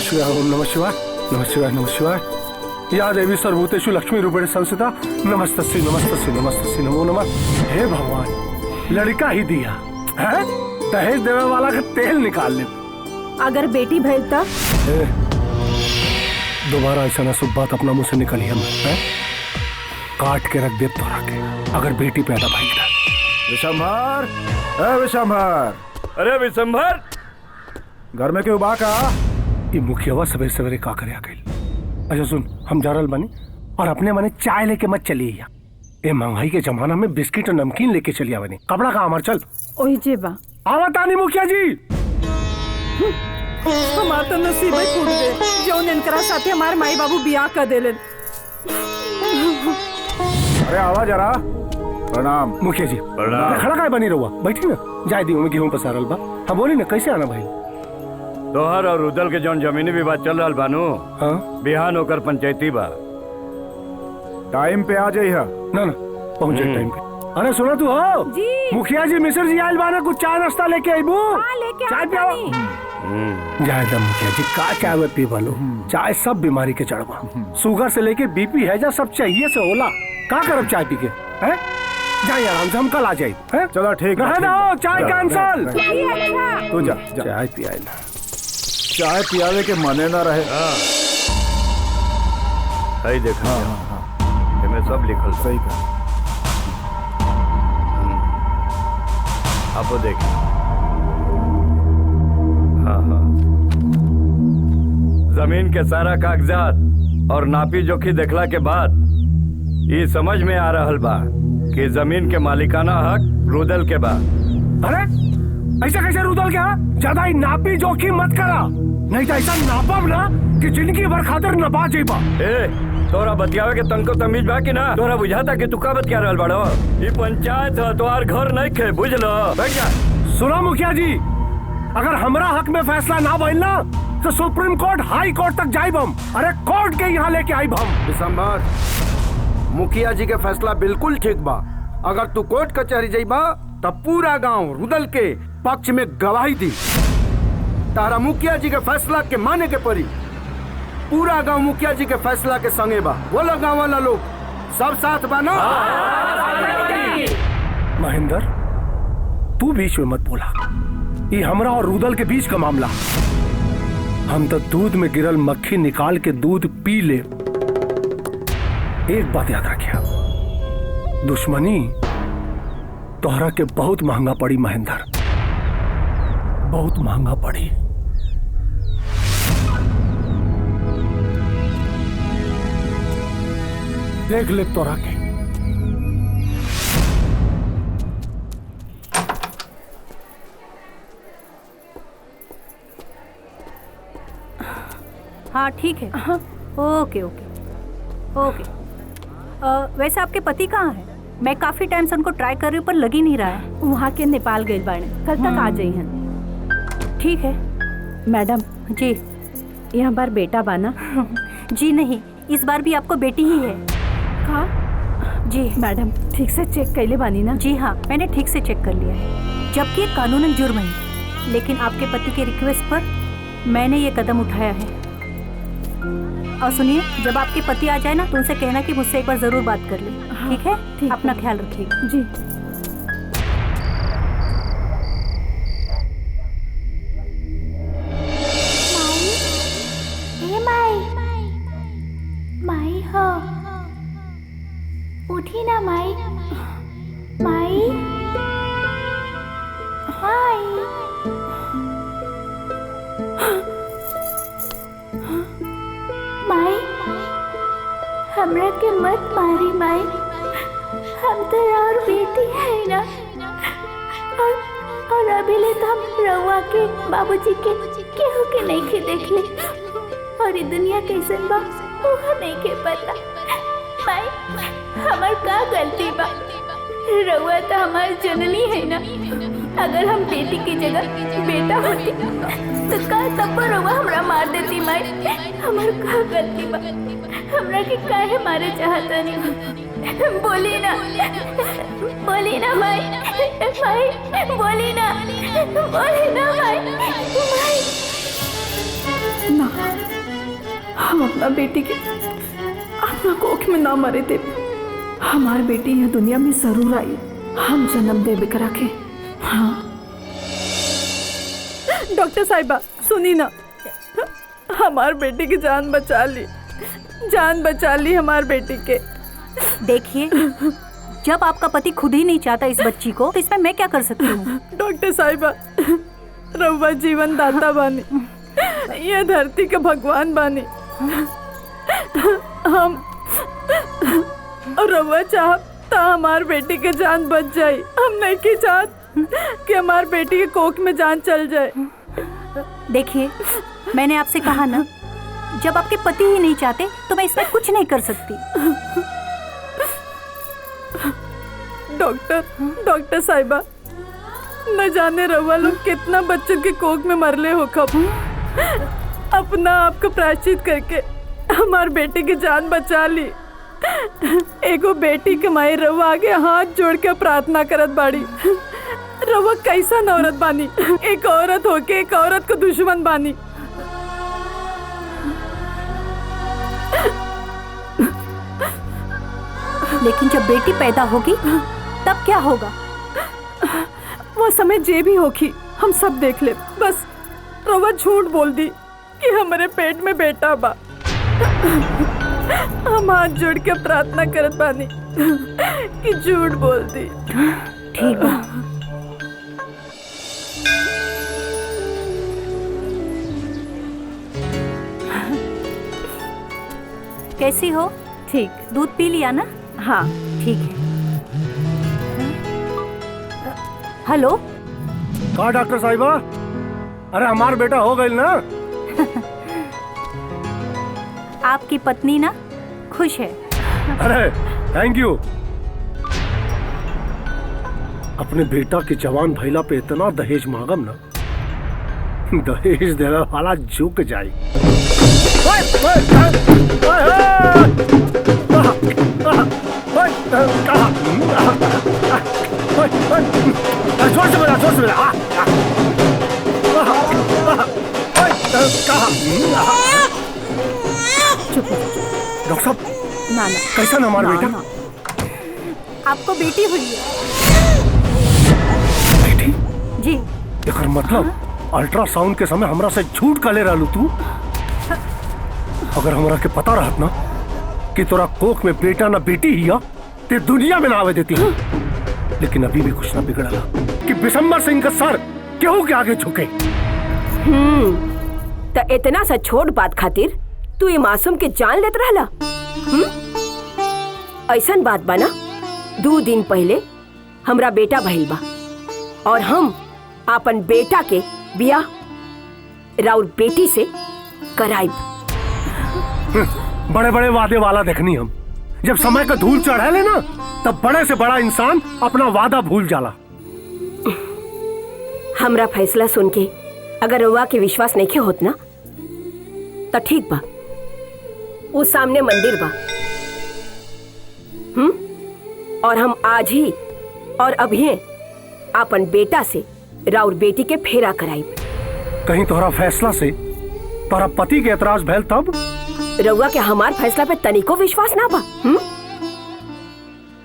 शिवाय, ओम नमः शिवाय, नमः शिवाय, नमः शिवाय। या देवी सर्वभूतेषु लक्ष्मी रूपेण संस्थिता, नमस्तस्यै नमस्तस्यै नमस्तस्यै नमो नमः। हे भगवान, लड़का ही दिया है, दहेज देने वाला का तेल निकाल ले। अगर बेटी भेज तब दोबारा ऐसा ना शुभ बात अपना मुंह से निकली हम काट के रख दे तो रखे। अगर बेटी पैदा भाई विशंभर, विशंभर, अरे विशंभर, घर में क्यों बाका? ये मुखियावा सवेरे सवेरे का करे आ गई। अच्छा सुन, हम जा रहल बानी और अपने मने चाय लेके मत चली। ये महंगाई के जमाना में बिस्किट और नमकीन लेके चलिया बनी। कपड़ा का हमार चल ओही जेबा आवत आनी मुखिया जी। हमार तो नसीब ही फूट गए जौन इनकरा साथे हमार माई बाबू बियाह कर देले। अरे आवा जरा। प्रणाम मुखिया जी। प्रणाम। खड़ा काय बनी रहुआ, बैठी ना। जाय दी में गेहूं पसारल बा। हाँ बोली ना, कैसे आना भाई? तोहर और रुदल के जौन जमीनी विवाद चल रहा बानू, हाँ बिहान होकर पंचायती बा। टाइम पे आ जाइए। ना ना पहुंचे टाइम पे। अरे सुना तू हो जी। मुखिया जी मिश्र जी आयल बाना, कुछ चाय नाश्ता लेके आईबू। चाय पियाओ। जाए दम मुखिया जी, का चाय पी बोलो। चाय सब बीमारी के जड़वा, शुगर से लेके बीपी है जा सब चाहिए से होला। का करब चाय पी के हैं? जाइए आराम से, हम कल आ जाए। चलो ठीक है। चाय कैंसल। तू जा, चाय पियाए ना, चाय पियावे के मने ना रहे। सही देखा, इसमें सब लिखल। सही कहा। आप देखिए। हाँ हाँ, जमीन के सारा कागजात और नापी जोखी देखला के बाद ये समझ में आ रहल बा कि जमीन के मालिकाना हक रुदल के बा। अरे ऐसा कैसे रुदल के? ज्यादा ही नापी जोखी मत करा, नहीं तो ऐसा नापब ना कि जिंदगी भर खातिर नपा जाइबा। ए, तोरा बतियावे के तनको तमीज बा कि ना? तोरा बुझाता कि तू का बतिया रहल बाड़ो? ये पंचायत है, तोहार घर नहीं खे, बुझलो? बैठ जा। सुना मुखिया जी, अगर हमरा हक में फैसला ना भइल ना तो सुप्रीम कोर्ट, हाई कोर्ट तक जाइब हम। अरे कोर्ट के यहाँ लेके आइब हम। विशंभर, मुखिया जी के फैसला बिल्कुल ठीक बा। अगर तू कोर्ट कचहरी जाइबा तब पूरा गांव रुदल के पक्ष में गवाही दी। तारा मुखिया जी के फैसला के माने के पड़ी। पूरा गांव मुखिया जी के फैसला के संगे बा। बोलो गांव वाला लोग, सब साथ बा ना? महेंद्र, तू बीच में मत बोला। ये हमरा और रुदल के बीच का मामला। हम तो दूध में गिरल मक्खी निकाल के दूध पी ले। एक बात याद रखिया, दुश्मनी तोहरा के बहुत महंगा पड़ी महेंद्र, बहुत महंगा पड़ी। देख ले तोहरा के। हाँ ठीक है। हाँ। ओके ओके ओके। वैसे आपके पति कहाँ हैं? मैं काफी टाइम से उनको ट्राई कर रही हूँ पर लग ही नहीं रहा है। वहाँ के नेपाल गए बाड़े, कल तक आ जाई हैं। ठीक है मैडम जी। यहाँ बार बेटा बाना? जी नहीं, इस बार भी आपको बेटी ही है। का? जी मैडम ठीक से चेक कैले बानी ना? जी हाँ, मैंने ठीक से चेक कर लिया है, जबकि ये कानूनन जुर्म है। लेकिन आपके पति के रिक्वेस्ट पर मैंने ये कदम उठाया है। और सुनिए, जब आपके पति आ जाए ना तो उनसे कहना कि मुझसे एक बार जरूर बात कर ले। हाँ, ठीक है? ठीक अपना है। ख्याल रखिएगा। जी। माई हो, उठी ना माई। माई माई माई, हमरा के मत मारी माई। हम तो और बेटी है ना। और अभी ले तो हम रउआ के बाबूजी के केहू के नहीं के देख ले। और ये दुनिया कैसन बा वो नहीं के पता। माई, हमार का गलती बा? रउआ तो हमार जननी है ना। अगर हम बेटी की जगह बेटा होती तो का तब रउआ हमरा मार देती माई। हमार का गलती बा? हमरा के काहे मारे चाहता नहीं? बोली ना, बोली ना माई। माई बोली ना, बोली ना माई। माई ना, हम अपना बेटी के अपना कोख में ना मरे दे। हमार बेटी यह दुनिया में जरूर आई, हम जन्म देवे करा के। हाँ डॉक्टर साहिबा सुनी ना, हमार बेटी की जान बचा ली हमार बेटी के। देखिए, जब आपका पति खुद ही नहीं चाहता इस बच्ची को, तो इसमें मैं क्या कर सकती हूँ? डॉक्टर साहिबा, रउआ जीवन दाता बानी, ये धरती के भगवान बानी। हम रउआ चाहता हमार बेटी के जान बच जाए। हम नहीं की चाहत कि हमार बेटी के कोख में जान चल जाए। देखिए, मैंने आपसे कहा ना, जब आपके पति ही नहीं चाहते तो मैं इसमें कुछ नहीं कर सकती। डॉक्टर साहिबा, न जाने रउआ लोग कितना बच्चों के कोख में मरले हो कब। अपना आपको प्रायश्चित करके हमार बेटी की जान बचा ली। एगो बेटी कमाई रउआ आगे हाथ जोड़ के प्रार्थना करत बाड़ी। रउआ कैसन औरत बानी, एक औरत होके एक औरत को दुश्मन बानी। लेकिन जब बेटी पैदा होगी तब क्या होगा? वो समय जे भी होगी हम सब देख ले। बस रउआ झूठ बोल दी कि हमारे पेट में बेटा बा। हम हाथ जोड़ के प्रार्थना करत बानी कि झूठ बोल दी। ठीक बा। कैसी हो? ठीक। दूध पी लिया ना? हाँ ठीक है। हेलो, कहा डॉक्टर साहिबा? अरे हमार बेटा हो गई ना। आपकी पत्नी ना खुश है। अरे थैंक यू। अपने बेटा के जवान भैला पे इतना दहेज मांगम ना, दहेज देने वाला झुक जाए। जोर से बोला, जोर से बोला। डॉक्टर साहब, ना कैसा ना हमारा बेटा? आपको बेटी हुई है। बेटी? जी। एकर मतलब अल्ट्रासाउंड के समय हमरा से झूठ का ले रहलू तू? अगर हमरा के पता रहत ना कि तोरा कोख में बेटा ना बेटी ही है, ते दुनिया में ना आवे देती। लेकिन अभी भी कुछ ना बिगड़ा कि बिशंबर सिंह का सर केहू के आगे झुके। तो इतना सा छोट बात खातिर तू ये मासूम के जान लेत रहला? ऐसन बात बना, 2 दिन पहले हमरा बेटा भइल बा और हम अपन बेटा के बियाह राउर बेटी से कराइब। बड़े बड़े वादे वाला देखनी हम। जब समय का धूल चढ़ा ले ना, तब बड़े से बड़ा इंसान अपना वादा भूल जाला। हमरा फैसला सुन के अगर रउआ के विश्वास नहीं होत ना, तो ठीक बा, वो सामने मंदिर बा। और हम आज ही और अभी अपन बेटा से राउर बेटी के फेरा कराइब। कहीं तोहरा फैसला से तोहरा पति के एतराज भैल तब? रउआ के हमार फैसला पे तनिको विश्वास ना बा?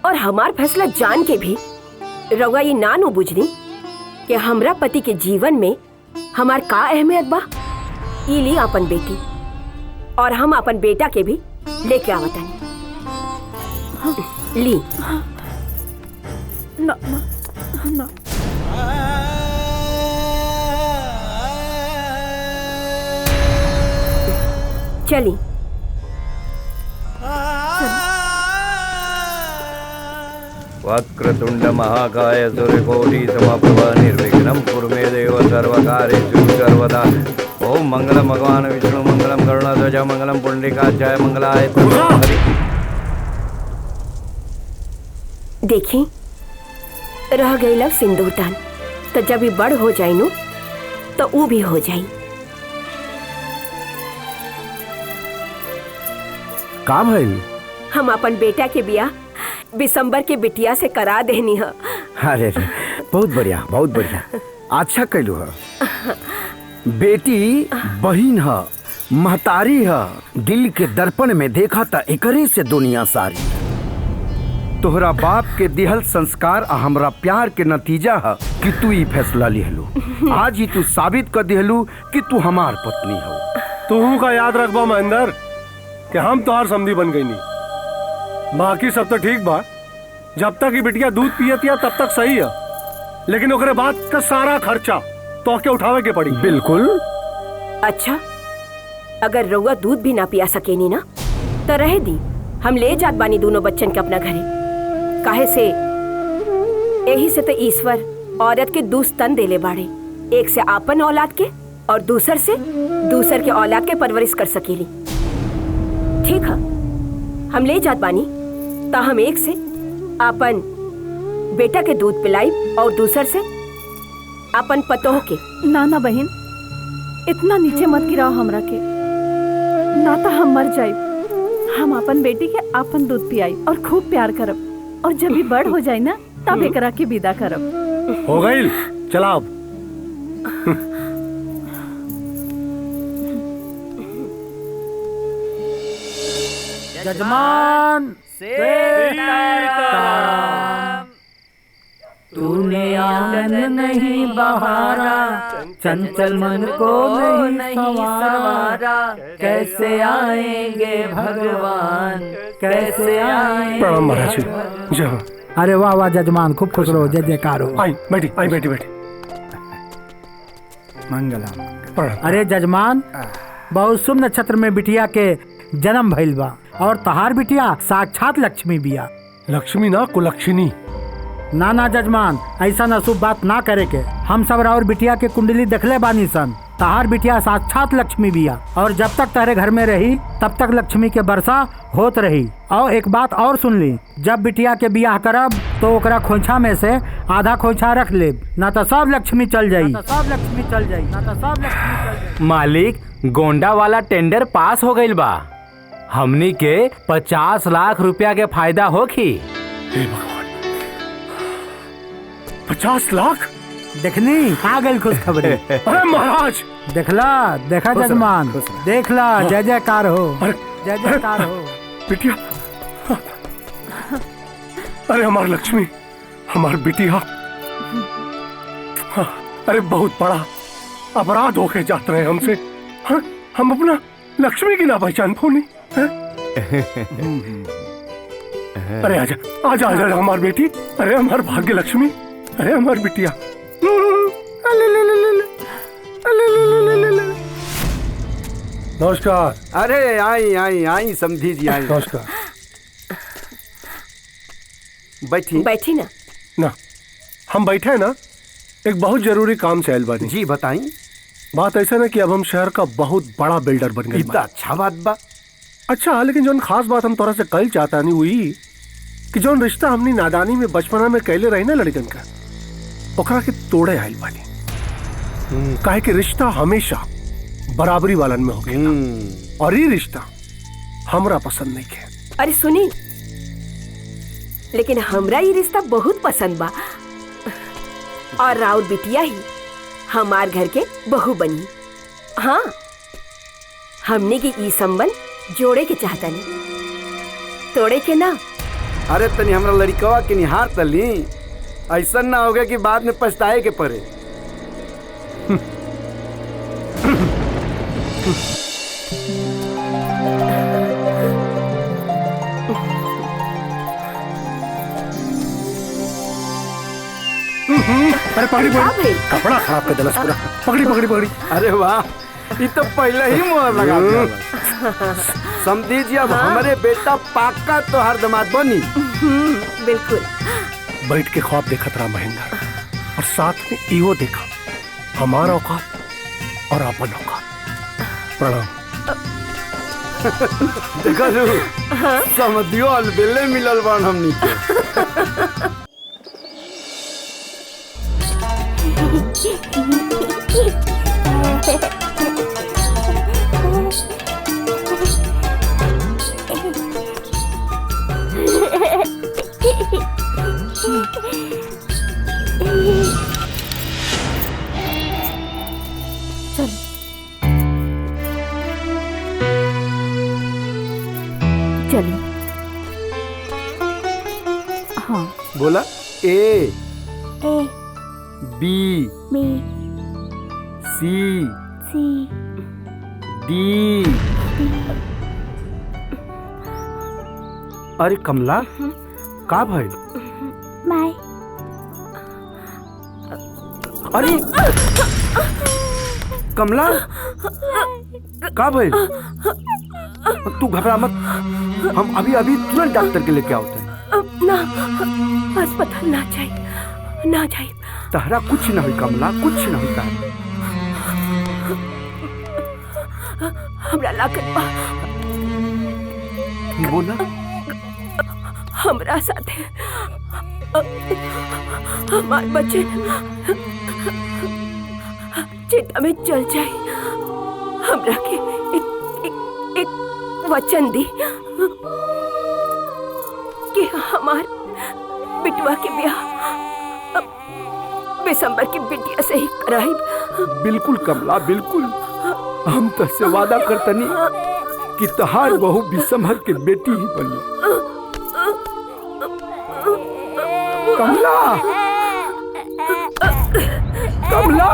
और हमार फैसला जान के भी रउआ ये ना नु बुझनी कि हमरा पति के जीवन में हमार का अहमियत बा। ई ली अपन बेटी, और हम अपन बेटा के भी लेके आवतनी। ली। ना ना। चली। वक्रतुंड महाकाय सूर्यकोटि समप्रभ निर्विघ्नं कुरु मे देव सर्वकार्येषु सर्वदा। ओम मंगलम भगवान विष्णु मंगलम गरुड़ध्वज मंगलम पुंडरीकाचार्य मंगलाय। देखी, रह गई सिंदूरदान, तो जब भी बड़ हो जाए नु तो वो भी हो जाए। का भइल? हम अपन बेटा के बियाह बिशंबर के बिटिया से करा देनी है। अरे रे, बहुत बढ़िया, बहुत बढ़िया। अच्छा कैलू है। बेटी बहिन है महतारी है, दिल के दर्पण में देखा था एकरे से दुनिया सारी। तोहरा बाप के दिहल संस्कार आ हमरा प्यार के नतीजा है कि तू ई फैसला लिहलू। आज ही तू साबित कर दिहलू कि तू हमार पत्नी हो। तू का याद रखबा महेंद्र कि हम तोहार समधी बन गई नहीं। बाकी सब तो ठीक बा, जब तक ये बिटिया दूध पियतिया तब तक सही है, लेकिन ओकरे बाद का सारा खर्चा तो के उठावे के पड़ी। बिल्कुल। अच्छा, अगर रउआ दूध भी ना पिया सकेनी ना तो रह दी, हम ले जात बानी दोनों बच्चन के अपना घरे। काहे से यही से तो ईश्वर औरत के दो स्तन देले बाड़े, एक से आपन औलाद के और दूसर से दूसर के औलाद के परवरिश कर सकेली। ठीक है, हम ले जात बानी ता हम एक से आपन बेटा के दूध पिलाई और दूसर से अपन पतोह के। ना ना बहन, इतना नीचे मत गिराओ हमरा के, ना तो हम मर जाए। हम अपन बेटी के अपन दूध पियाई और खूब प्यार करब, और जब भी बड़ हो जाए ना तब एकरा के विदा करब। हो गई, चला अब। जजमान तूने आंगन नहीं बहारा, चंचल मन को नहीं संवारा, कैसे आएंगे भगवान, कैसे आएंगे। प्रणाम महाराज जी। जय हो। अरे वाह वाह जजमान, खूब खुश रहो, जय जयकार हो। आई बैठी, आई बैठी बैठी। मंगला। अरे जजमान, बहुत शुभ नक्षत्र में बिटिया के जन्म भइल बा, और तहार बिटिया साक्षात लक्ष्मी बिया। लक्ष्मी ना कुलक्षणी। ना ना जजमान, ऐसा अशुभ बात ना करे के। हम सब और बिटिया के कुंडली देखले बानी सन, तहार बिटिया साक्षात लक्ष्मी बिया, और जब तक तारे घर में रही तब तक लक्ष्मी के वर्षा होत रही। और एक बात और सुन ली, जब बिटिया के बियाह करब तो ओकरा खोइछा में से आधा खोइछा रख ले, ना तो सब लक्ष्मी चल जाई। मालिक, गोंडा वाला टेंडर पास हो गईल बा, हमनी के 50 लाख रुपया के फायदा होखी। 50 लाख? देखनी आ गई खुशखबरी। अरे महाराज, देखला, देखा जजमान, देखला, जय जयकार हो, जय जयकार हो। बिटिया, अरे हमार लक्ष्मी, हमार बिटिया। अरे बहुत बड़ा अपराध होके जाते रहे हमसे। हम अपना लक्ष्मी की ना पहचान पानी। अरे आजा आजा आजा हमार बेटी, अरे हमार भाग्य लक्ष्मी, अरे हमार बिटिया। नमस्कार। अरे आई आई आई समधी जी, आई। नमस्कार। बैठी बैठी ना। ना, हम बैठे हैं ना, एक बहुत जरूरी काम से आयल बानी। जी बताई। बात ऐसा ना कि अब हम शहर का बहुत बड़ा बिल्डर बन गए। इतना अच्छा बात बा। अच्छा, लेकिन जो खास बात हम तोरा से कल चाहता नहीं हुई कि जो रिश्ता हमनी नादानी में बचपना में कैले रही ना लड़कन का, ओकरा के तोड़े आयल बानी। काहे कि रिश्ता हमेशा बराबरी वालन में होगा, और ये रिश्ता हमरा पसंद नहीं है। अरे सुनी, लेकिन हमरा ये रिश्ता बहुत पसंद बा, और राउत बिटिया ही हमार घर के बहू बनी। हाँ, हमने की ई संबंध जोड़े के चाहता नहीं, तोड़े के ना। अरे तनी हमरा लड़कवा के निहार तली, ऐसा ना होगा कि बाद में पछताए के पड़े। अरे पकड़ी पकड़ी, कपड़ा खराब कर दिला पूरा। पकड़ी पकड़ी पकड़ी। अरे वाह, ये तो पहले ही मोहर लगा दिया। समझी जी, अब हमारे बेटा पाका तो हर दमाद बनी। बिल्कुल। बैठ के ख्वाब देखा रहा महेंद्र, और साथ में इहो देखा हमारा औकात और अपन औकात। प्रणाम। देखा समझियो अलबेले मिलल बान हमनी के। हाँ। बोला A A B B C C D. अरे कमला का भाई? माय अरे कमला का भाई? तू घबरा मत, हम अभी अभी तुरंत डॉक्टर के लेके आओते हैं। ना अस्पताल ना जाए ना जाए। तहरा कुछ ना हुई कमला, कुछ ना हुई तहरा। हमरा लागत बा बोला हमरा साथे हमार बच्चे चिता में चल जाए। हमरा के एक वचन दी कि हमार बिटवा के ब्याह दिसंबर की बिटिया से ही कराई। बिल्कुल कमला बिल्कुल, हम तसे वादा करतनी कि तहार बहू बिसंभर के बेटी ही बनी। कमला कमला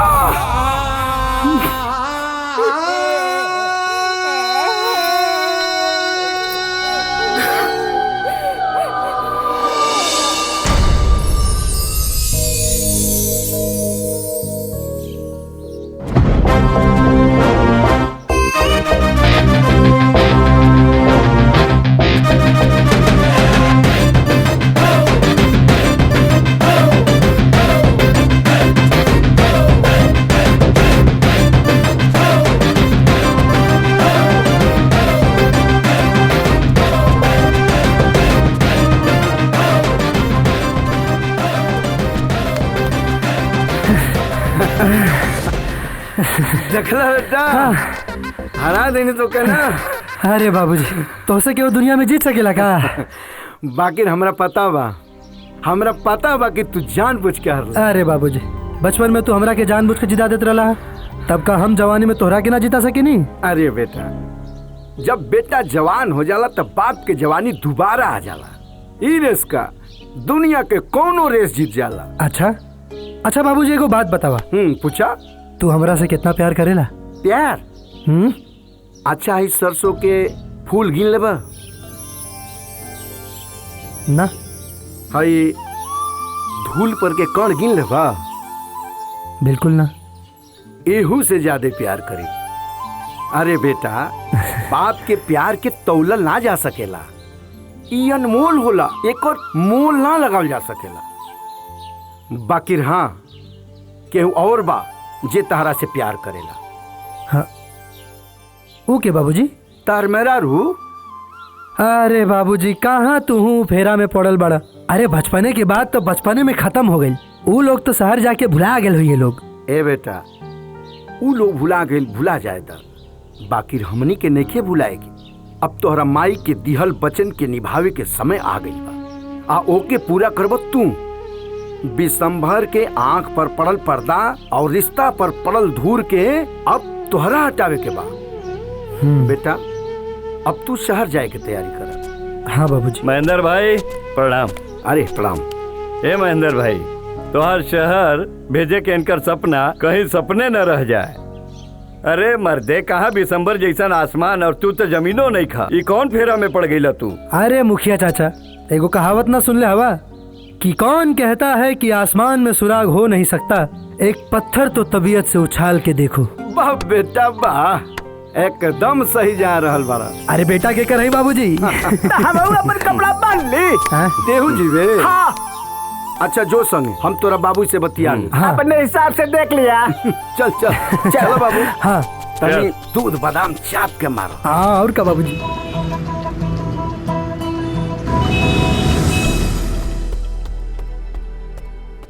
देखला बेटा, हरा देने तो कहना। अरे बाबूजी, तो से क्यों दुनिया में जीत सकेला का? बाकी हमरा पता बा कि तू जानबूझ के हारला। अरे बाबूजी, बचपन में तू हमरा के जानबूझ के जिता देत रहला, तब का हम जवानी में तोहरा के ना जिता सके नी? अरे बेटा, जब बेटा जवान हो जाला तब बाप के जवानी दोबारा आ जाला। ई रेस का दुनिया के कोनो रेस जीत जाला। अच्छा बाबूजी, एगो बात बतावा। पूछा। तू हमरा से कितना प्यार करेला? प्यार? अच्छा, इस सरसों के फूल गिन लेबा? ना। हई धूल पर के कण गिन लेबा? बिल्कुल ना। एहू से ज्यादा प्यार करी। अरे बेटा, बाप के प्यार के तौलल ना जा सकेला, ई अनमोल होला, एकर मोल ना लगावल जा सकेला। बाकी हाँ, केहू और बा जे तहरा से प्यार करेला। हाँ, ओके बाबूजी। तार मेरा रू। अरे बाबूजी, कहाँ तू हूँ फेरा में पड़ल बड़ा। अरे बचपने की बात तो बचपने में खत्म हो गई। वो लोग तो शहर जाके भुला गए हुई लोग। ए बेटा, वो लोग भुला गए, भुला जाए दा, बाकी हमनी के नइखे भुलाएगी। अब तोहरा माई के दिहल वचन के निभावे के समय आ गई बा, आ ओके पूरा करबो तू। बिसंभर के आंख पर पड़ल पर्दा और रिश्ता पर पड़ल धूर के अब तोहरा हटावे के बा। बेटा, अब तू शहर जाए के तैयारी कर। हाँ बाबूजी। महेंद्र भाई प्रणाम। अरे प्रणाम। ए महेंद्र भाई, तोहर शहर भेजे के इनकर सपना कहीं सपने न रह जाए। अरे मर्दे, कहाँ बिसंबर जैसन आसमान और तू तो जमीनों नहीं खा। ये कौन फेरा में पड़ गईला तू? अरे मुखिया चाचा, एगो कहावत ना सुन ले हवा कि कौन कहता है कि आसमान में सुराग हो नहीं सकता, एक पत्थर तो तबीयत से उछाल के देखो। वाह बेटा वाह, एकदम सही जा रहल बारा। अरे बेटा के कर रही बाबूजी? हम अपन कपड़ा बांध ले। देहू जीवे। हाँ। अच्छा जो संग हम तोरा बाबू से बतिया ले। हाँ। अपने हिसाब से देख लिया। चल चल चलो बाबू। हाँ। तनी दूध बादाम चाप के मारो। हाँ, और क्या बाबूजी?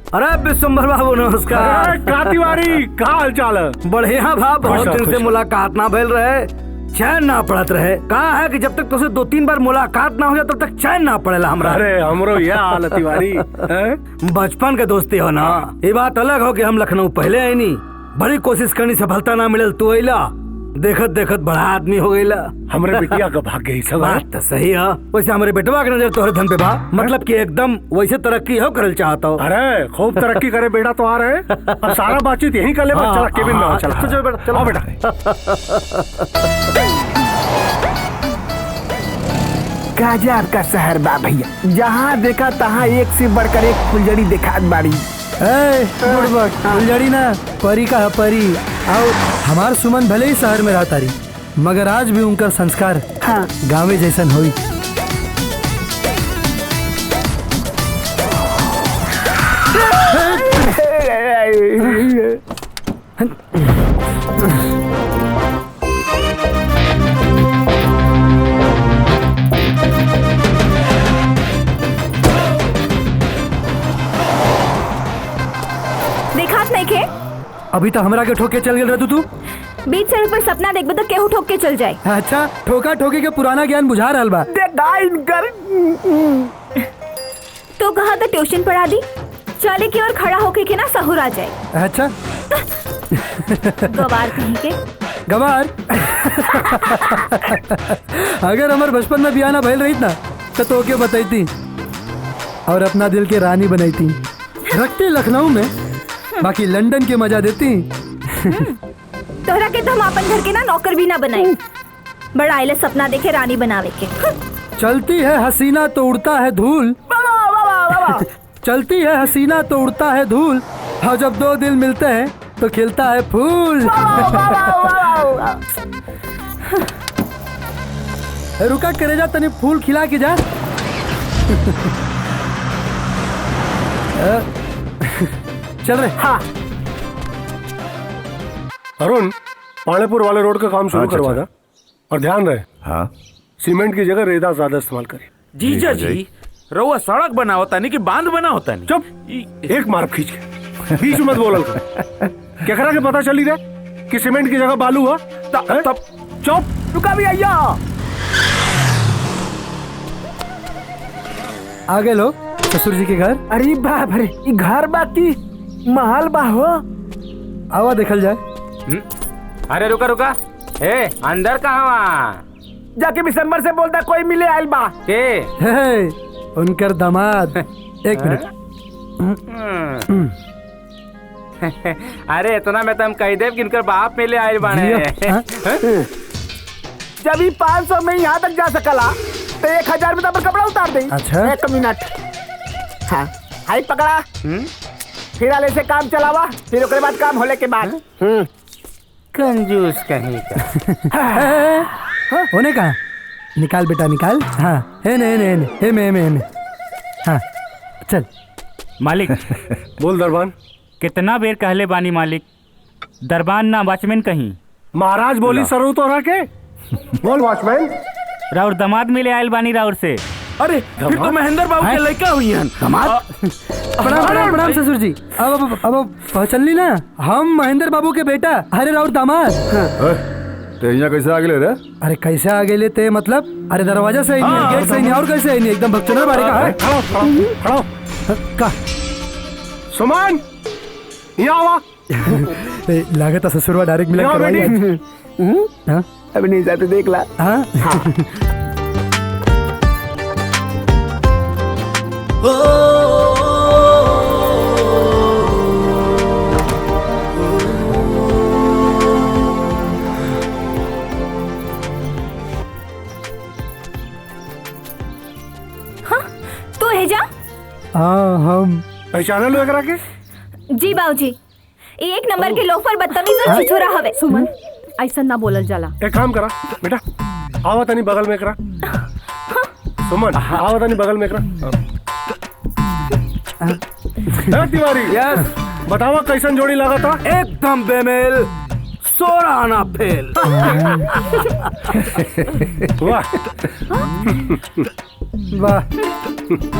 अरे बिशंबर बाबू नमस्कार। तिवारी, का हाल चाल है? बढ़िया भा, बहुत दिन से मुलाकात ना भइल रहे, चैन ना पड़त रहे। कहा है कि जब तक तुझसे 2-3 बार मुलाकात ना हो जाए तब तक चैन ना पड़ेला हमरा। अरे हमरो यह हाल है तिवारी। बचपन के दोस्ती हो ना, ये बात अलग हो कि हम लखनऊ पहले आई नी, बड़ी कोशिश करनी, सफलता ना मिलल, तू अइला, देखत देखत बड़ा आदमी हो गईला। हमरे बिटिया का भाग्य ही सब बात तो सही है। वैसे हमारे बेटवा के नजर तोहरे धन पे बा, मतलब कि एकदम वैसे तरक्की हो करल चाहता हो। अरे खूब तरक्की करे बेटा तो आ रहे। अब सारा बातचीत यहीं कर ले। बस चला केबिन में आओ, चला चलो बेटा, चलो बेटा। गजब का शहर बा भैया, जहाँ देखा तहाँ एक से बढ़कर एक फुलझड़ी दिखात बाड़ी। फुलझड़ी ना परी का है परी। और हमार सुमन भले ही शहर में रहता रही, मगर आज भी उनका संस्कार गाँवे जैसन हुई। देखात नहीं के अभी तो हमरा के ठोके चल गए तू। बीच सड़क पर सपना देखबे तो केहू ठोक के चल जाए। अच्छा, ठोका ठोकी के पुराना ज्ञान बुझा रहल बा। तो कहा तो ट्यूशन पढ़ा दी, चले की और खड़ा होके के ना सहूर आ जाए। अच्छा गवार कहीं के गवार। अगर हमारे बचपन में बियाना भइल रही ना तो के बताई और अपना दिल के रानी बनाई थी। रखते लखनऊ में, बाकी लंदन के मजा देती। तोहरा के तो हम अपन घर के ना नौकर भी ना बनाए। बड़ा आइले सपना देखे रानी बनावे के। चलती है हसीना तो उड़ता है धूल। चलती है हसीना तो उड़ता है धूल, और जब दो दिल मिलते हैं तो खिलता है फूल। रुका करेजा तनी फूल खिला के जा। चल रहे। हाँ अरुण, पाणीपुर वाले रोड का काम शुरू करवा था, और ध्यान रहे हाँ सीमेंट की जगह रेता ज्यादा इस्तेमाल करिए। जीजा जी रउआ सड़क बना होता नहीं कि बांध बना होता नहीं। चुप, एक मार खींच के बीच मत बोलल कर। केकरा के पता चली रे कि सीमेंट की जगह बालू हुआ? तब चुप, रुका भी आइया। आ गए लोग ससुर जी के घर। अरे बाप रे, ई घर बाकी महल बा हो। आवा देखल जाए। अरे रुका रुका, ए अंदर कहाँ? जाके दिसंबर से बोलता कोई मिले आइल बा के? हे, उनकर दामाद। एक मिनट। अरे इतना में तो हम कह देव कि इनकर बाप मिले आइल बाने। जब ही 500 में यहाँ तक जा सकला तो 1000 में तो कपड़ा उतार दे। अच्छा 1 मिनट। हाँ हाई पकड़ा, फिर आले से काम चलावा, फिर उसके बाद काम होले के बाद। कंजूस कहीं का। होने का निकाल बेटा निकाल। हाँ है ने हाँ चल। मालिक बोल दरबान। कितना बेर कहले बानी मालिक, दरबान ना वॉचमैन कहीं। महाराज बोली सरू तो रहा के। बोल वॉचमैन। राउर दामाद मिले आयल बानी राउर से। अरे फिर तो महेंद्र बाबू के लड़का हुई हैं। प्रणाम ससुर जी। अब पहचान ली ना, हम महेंद्र बाबू के बेटा। अरे राउर दामाद। तो यहाँ कैसे आगे ले रहे? अरे कैसे आगे लेते मतलब? अरे दरवाजा सही नहीं, गेट सही नहीं, और कैसे सही नहीं? एकदम भक्चुनर बारे का है। खड़ो का सुमन यहाँ आवा। लागत है ससुरवा डायरेक्ट मिला करवाइए। अभी नहीं जाते देख ला। हाँ तू है जा? हाँ हम पहचाना लो एकरा के? जी बाबूजी, एक नंबर के लोफर बदतमीज और छिछोरा हवे। सुमन ऐसा ना बोलल जाला। एक काम करा बेटा, आवा तनी बगल में एकरा। सुमन आवा तनी बगल में एकरा। तिवारी यस, बतावा कैसन जोड़ी लगा था? एकदम बेमेल, 16 आना फेल। वाह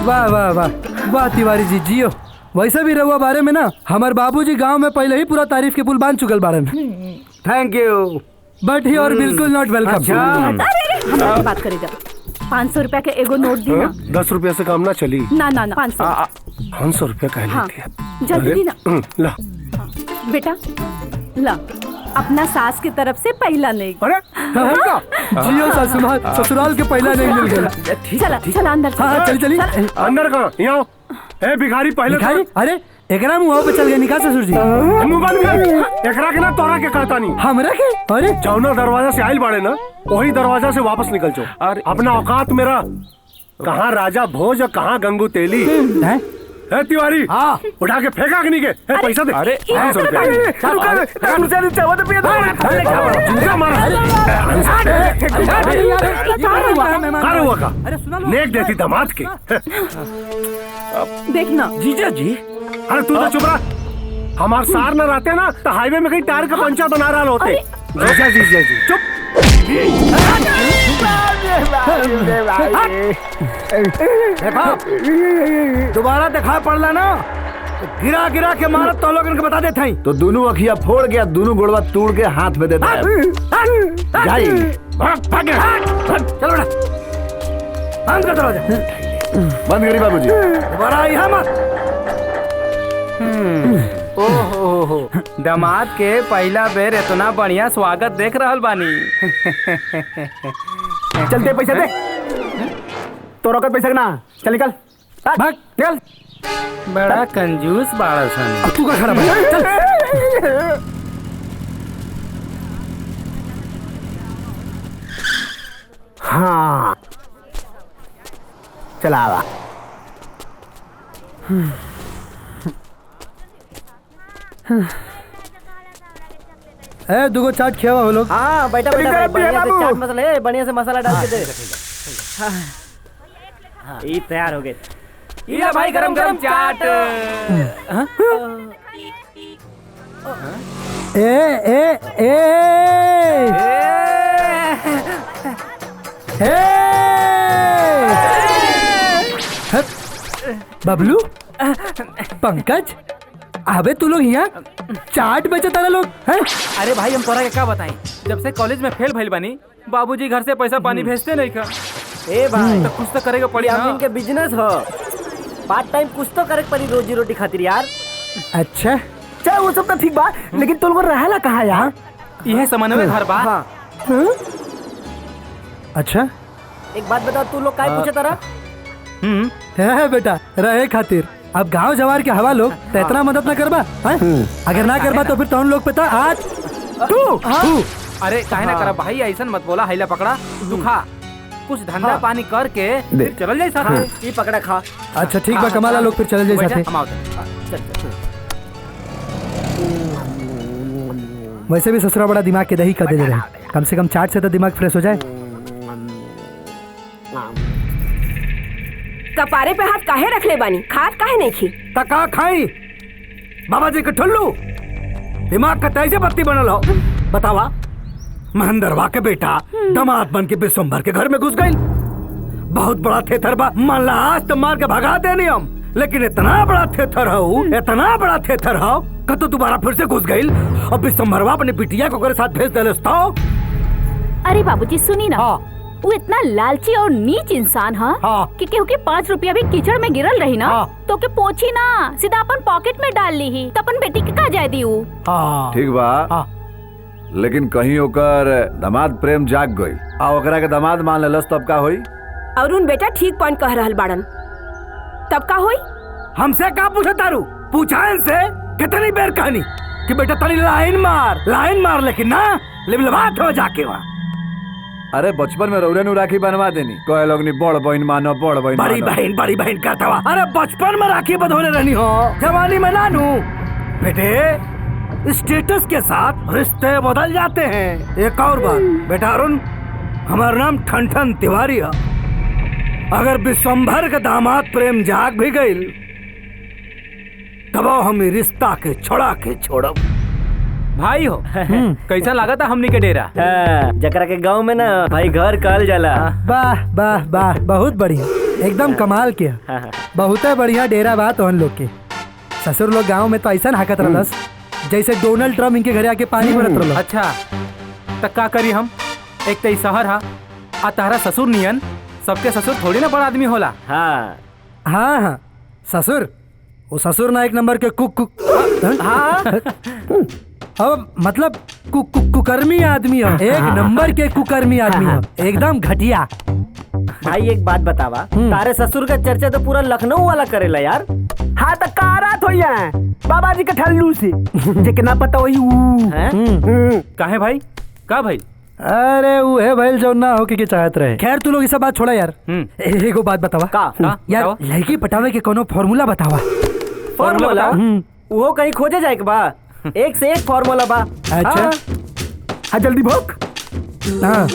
वाह वाह वाह वाह तिवारी जी जियो। वैसे भी रहुआ बारे में ना हमारे बाबूजी गांव में पहले ही पूरा तारीफ के पुल बांध चुकल बारन। थैंक यू, बट ही और बिल्कुल नॉट वेलकम। हम बात करेगा। 500 रुपया के एगो नोट दी ना। 10 रुपया से काम ना चली। ना 500। 500 रुपया कह लेती है। जल्दी दी ना। ला बेटा ला अपना सास की तरफ से पहला नहीं। अरे जियो ससुराल ससुराल के पहला नहीं मिल गया। चला चला अंदर हाँ चल चली अंदर कहाँ यहाँ ए भिखारी पहले भिखारी अरे एकरा मुंह पे चल गए निकाह ससुर जी। मुंह बंद कर। एकरा के ना तोरा के कहता नहीं हमरा के अरे जौना दरवाजा से आइल बाड़े ना वही दरवाजा से वापस निकल जाओ। अपना औकात मेरा कहाँ राजा भोज और कहाँ गंगू तेली है तिवारी। हाँ उठा के फेंका कि नहीं के पैसा दे। अरे 500 रुपया नेक देती दामाद के। देखना जीजा जी। अरे तू तो चुप रहा। हमार सार न रहते ना तो हाईवे में कहीं टायर का पंचा बना रहा होते। जीजा जी चुप। दोबारा दिखा पड़ला ना गिरा गिरा के मारा तो लोगन के बता देते हैं। तो दोनों अखिया फोड़ गया, दोनों गोड़वा तोड़ के हाथ में देता है। चलो बेटा बंद कर दरवाजा। बंद करी बाबूजी। दोबारा यहाँ मत। ओहो दामाद के पहला बेर इतना बढ़िया स्वागत देख रहल बानी। चलते पैसा दे तो रोकत पैसा ना चल निकल भाग निकल। बड़ा कंजूस बाड़ा सन। अब तू का खड़ा है चल। हाँ चला आवा। ए दुगो चाट खियावा हो लोग। हाँ बैठा बैठा बढ़िया से चाट मसाला है, बढ़िया से मसाला डाल के दे। ये तैयार हो गए। ये भाई गरम गरम चाट। ए बबलू पंकज अबे तू लोग यहाँ चाट बेचे तारा लोग हैं? अरे भाई हम तोरा के क्या बताएं, जब से कॉलेज में फेल भइल बानी बाबूजी घर से पैसा पानी भेजते नहीं का। ए भाई तो कुछ तो करेगा पड़ी ना। इनके बिजनेस हो पार्ट टाइम कुछ तो करे पड़ी रोजी रोटी खातिर यार। अच्छा चाहे वो सब तो ठीक बा लेकिन तुम लोग रहला कहाँ यार? यह समन्वय घर बा। हाँ। अच्छा एक बात बताओ तू लोग काय पूछे तारा? है बेटा रहे खातिर अब गांव जवार के हवा लोग तो इतना मदद न करबा अगर ना करबा तो फिर तुम लोग पता आज तू अरे काहे ना करा भाई, ऐसा मत बोला। हैला पकड़ा तू खा, कुछ धंधा पानी करके फिर चल जाए साथ। ये पकड़ा खा। अच्छा ठीक बा कमाला लोग फिर चल जाए साथ। वैसे भी ससुरा बड़ा दिमाग के दही कर दे रहे, कम से कम चाट से तो दिमाग फ्रेश हो जाए। कपारे पे हाथ काहे रख ले बानी, खात काहे नहीं खी? तका खाई बाबा जी के ठुल्लू दिमाग का तैसे बत्ती बनल हो। बतावा महेंद्रवा के बेटा दामाद बन के विश्वम्भर के घर में घुस गई। बहुत बड़ा थेथर बा, मान ला आज तो मार के भगा देनी हम, लेकिन इतना बड़ा थेथर हो, इतना बड़ा थेथर हो तो दोबारा फिर से घुस गई और विश्वम्भरवा अपने बिटिया को साथ भेज दे। अरे बाबूजी सुनी ना, वो इतना लालची और नीच इंसान है कि केहू के 5 रुपया भी कीचड़ में गिरल रही ना तो के पोछी ना सीधा अपन पॉकेट में डाल ली ही तो अपन बेटी के का जाए दी। ठीक बा लेकिन कहीं ओकर दामाद प्रेम जाग गई आ ओकरा के दामाद मान लेलस तब का होई? अरुण बेटा ठीक पॉइंट कह रहल बाड़न, तब का होई? हमसे का पूछे तारू? पूछा इनसे कितनी बेर कहनी कि बेटा तनी लाइन मार लेकिन ना लिबलबात हो जाके वहाँ। अरे बचपन में रौरे नु राखी बनवा देनी, कहे लोग नी बड़ बहन मानो बड़ बहन बड़ी बहन कहता हुआ। अरे बचपन में राखी बंधोने रहनी हो, जवानी में नानू। बेटे स्टेटस के साथ रिश्ते बदल जाते हैं। एक और बात बेटा अरुण, हमारा नाम ठन तिवारी है। अगर विश्वम्भर का दामाद प्रेम जाग भी गई तब हम रिश्ता के छोड़ा के छोड़ब। भाई हो कैसा लगा था हमनी के डेरा? जकरा के गांव में ना भाई घर कहल जाला। वाह वाह वाह बहुत बढ़िया, एकदम कमाल किया। बहुत बढ़िया डेरा बात उन लोग के। ससुर लोग गांव में तो ऐसा हाकत रहलस जैसे डोनाल्ड ट्रम्प इनके घरे आके पानी भरत रहल। अच्छा तक का करी हम, एक तो शहर हा आ तारा ससुर नियन सबके ससुर थोड़ी ना बड़ा आदमी होला। हाँ हाँ ससुर वो ससुर ना एक नंबर के कुक। अब मतलब कुकर्मी आदमी हो, एक नंबर के कुकर्मी आदमी हो, एकदम घटिया। भाई एक बात बतावा, तारे ससुर का चर्चा तो पूरा लखनऊ वाला करेला यार। हाँ तो कारात हो है बाबा जी के ठल्लू से जितना पता वही काहे भाई का भाई? अरे वो है भाई जो ना हो के चाहत रहे। खैर तू लोग ये सब बात छोड़ा यार। एगो बात बतावा का यार, लड़की पटावे के कोनो फॉर्मूला बतावा। फॉर्मूला वो कहीं खोजे जाए बा, एक से एक फॉर्मूला बा। अच्छा हाँ जल्दी भोग। हाँ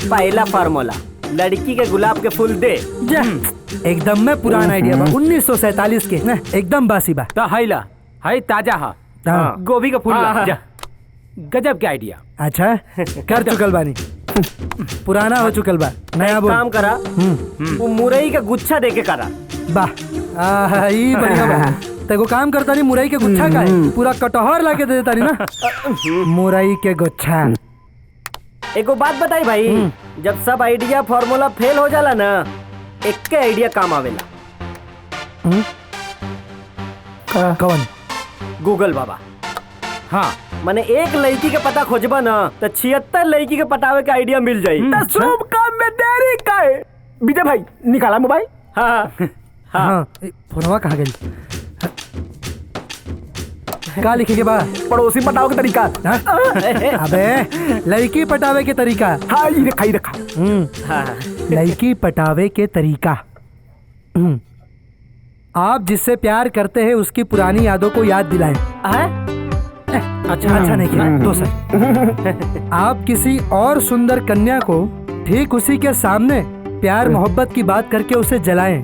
पहला फॉर्मूला, लड़की के गुलाब के फूल दे। एकदम में पुराना आइडिया बा, 1947 के ना, एकदम बासी बा। ता हाइला हाई ताजा हा। गोभी का फूल ला, जा। गजब के आइडिया। अच्छा कर चुकल बानी, पुराना हो चुकल बा, नया बोल। काम करा, वो मुरई का गुच्छा दे के करा। वाह ई बढ़िया बा। तेको काम करता नहीं, मुरई के गुच्छा का है, पूरा कटहर लाके दे देता नहीं ना। मुरई के गुच्छा। एको बात बताई भाई, जब सब आइडिया फॉर्मूला फेल हो जाला ना, एक के आइडिया काम आवेला। कौन? गूगल बाबा। हाँ माने एक लड़की के पता खोजबा ना तो 76 लड़की के पटावे का आइडिया मिल जाई। शुभ काम में देरी का है। विजय भाई निकाला मोबाइल। हाँ हाँ फोनवा कहाँ गई? का लिखे के बाद पड़ोसी पटाव के तरीका। अबे लड़की पटावे के तरीका। हाँ ये रखा ही रखा। लड़की पटावे के तरीका। आप जिससे प्यार करते हैं उसकी पुरानी यादों को याद दिलाएं। अच्छा नहीं किया दोस्त। आप किसी और सुंदर कन्या को ठीक उसी के सामने प्यार मोहब्बत की बात करके उसे जलाएं।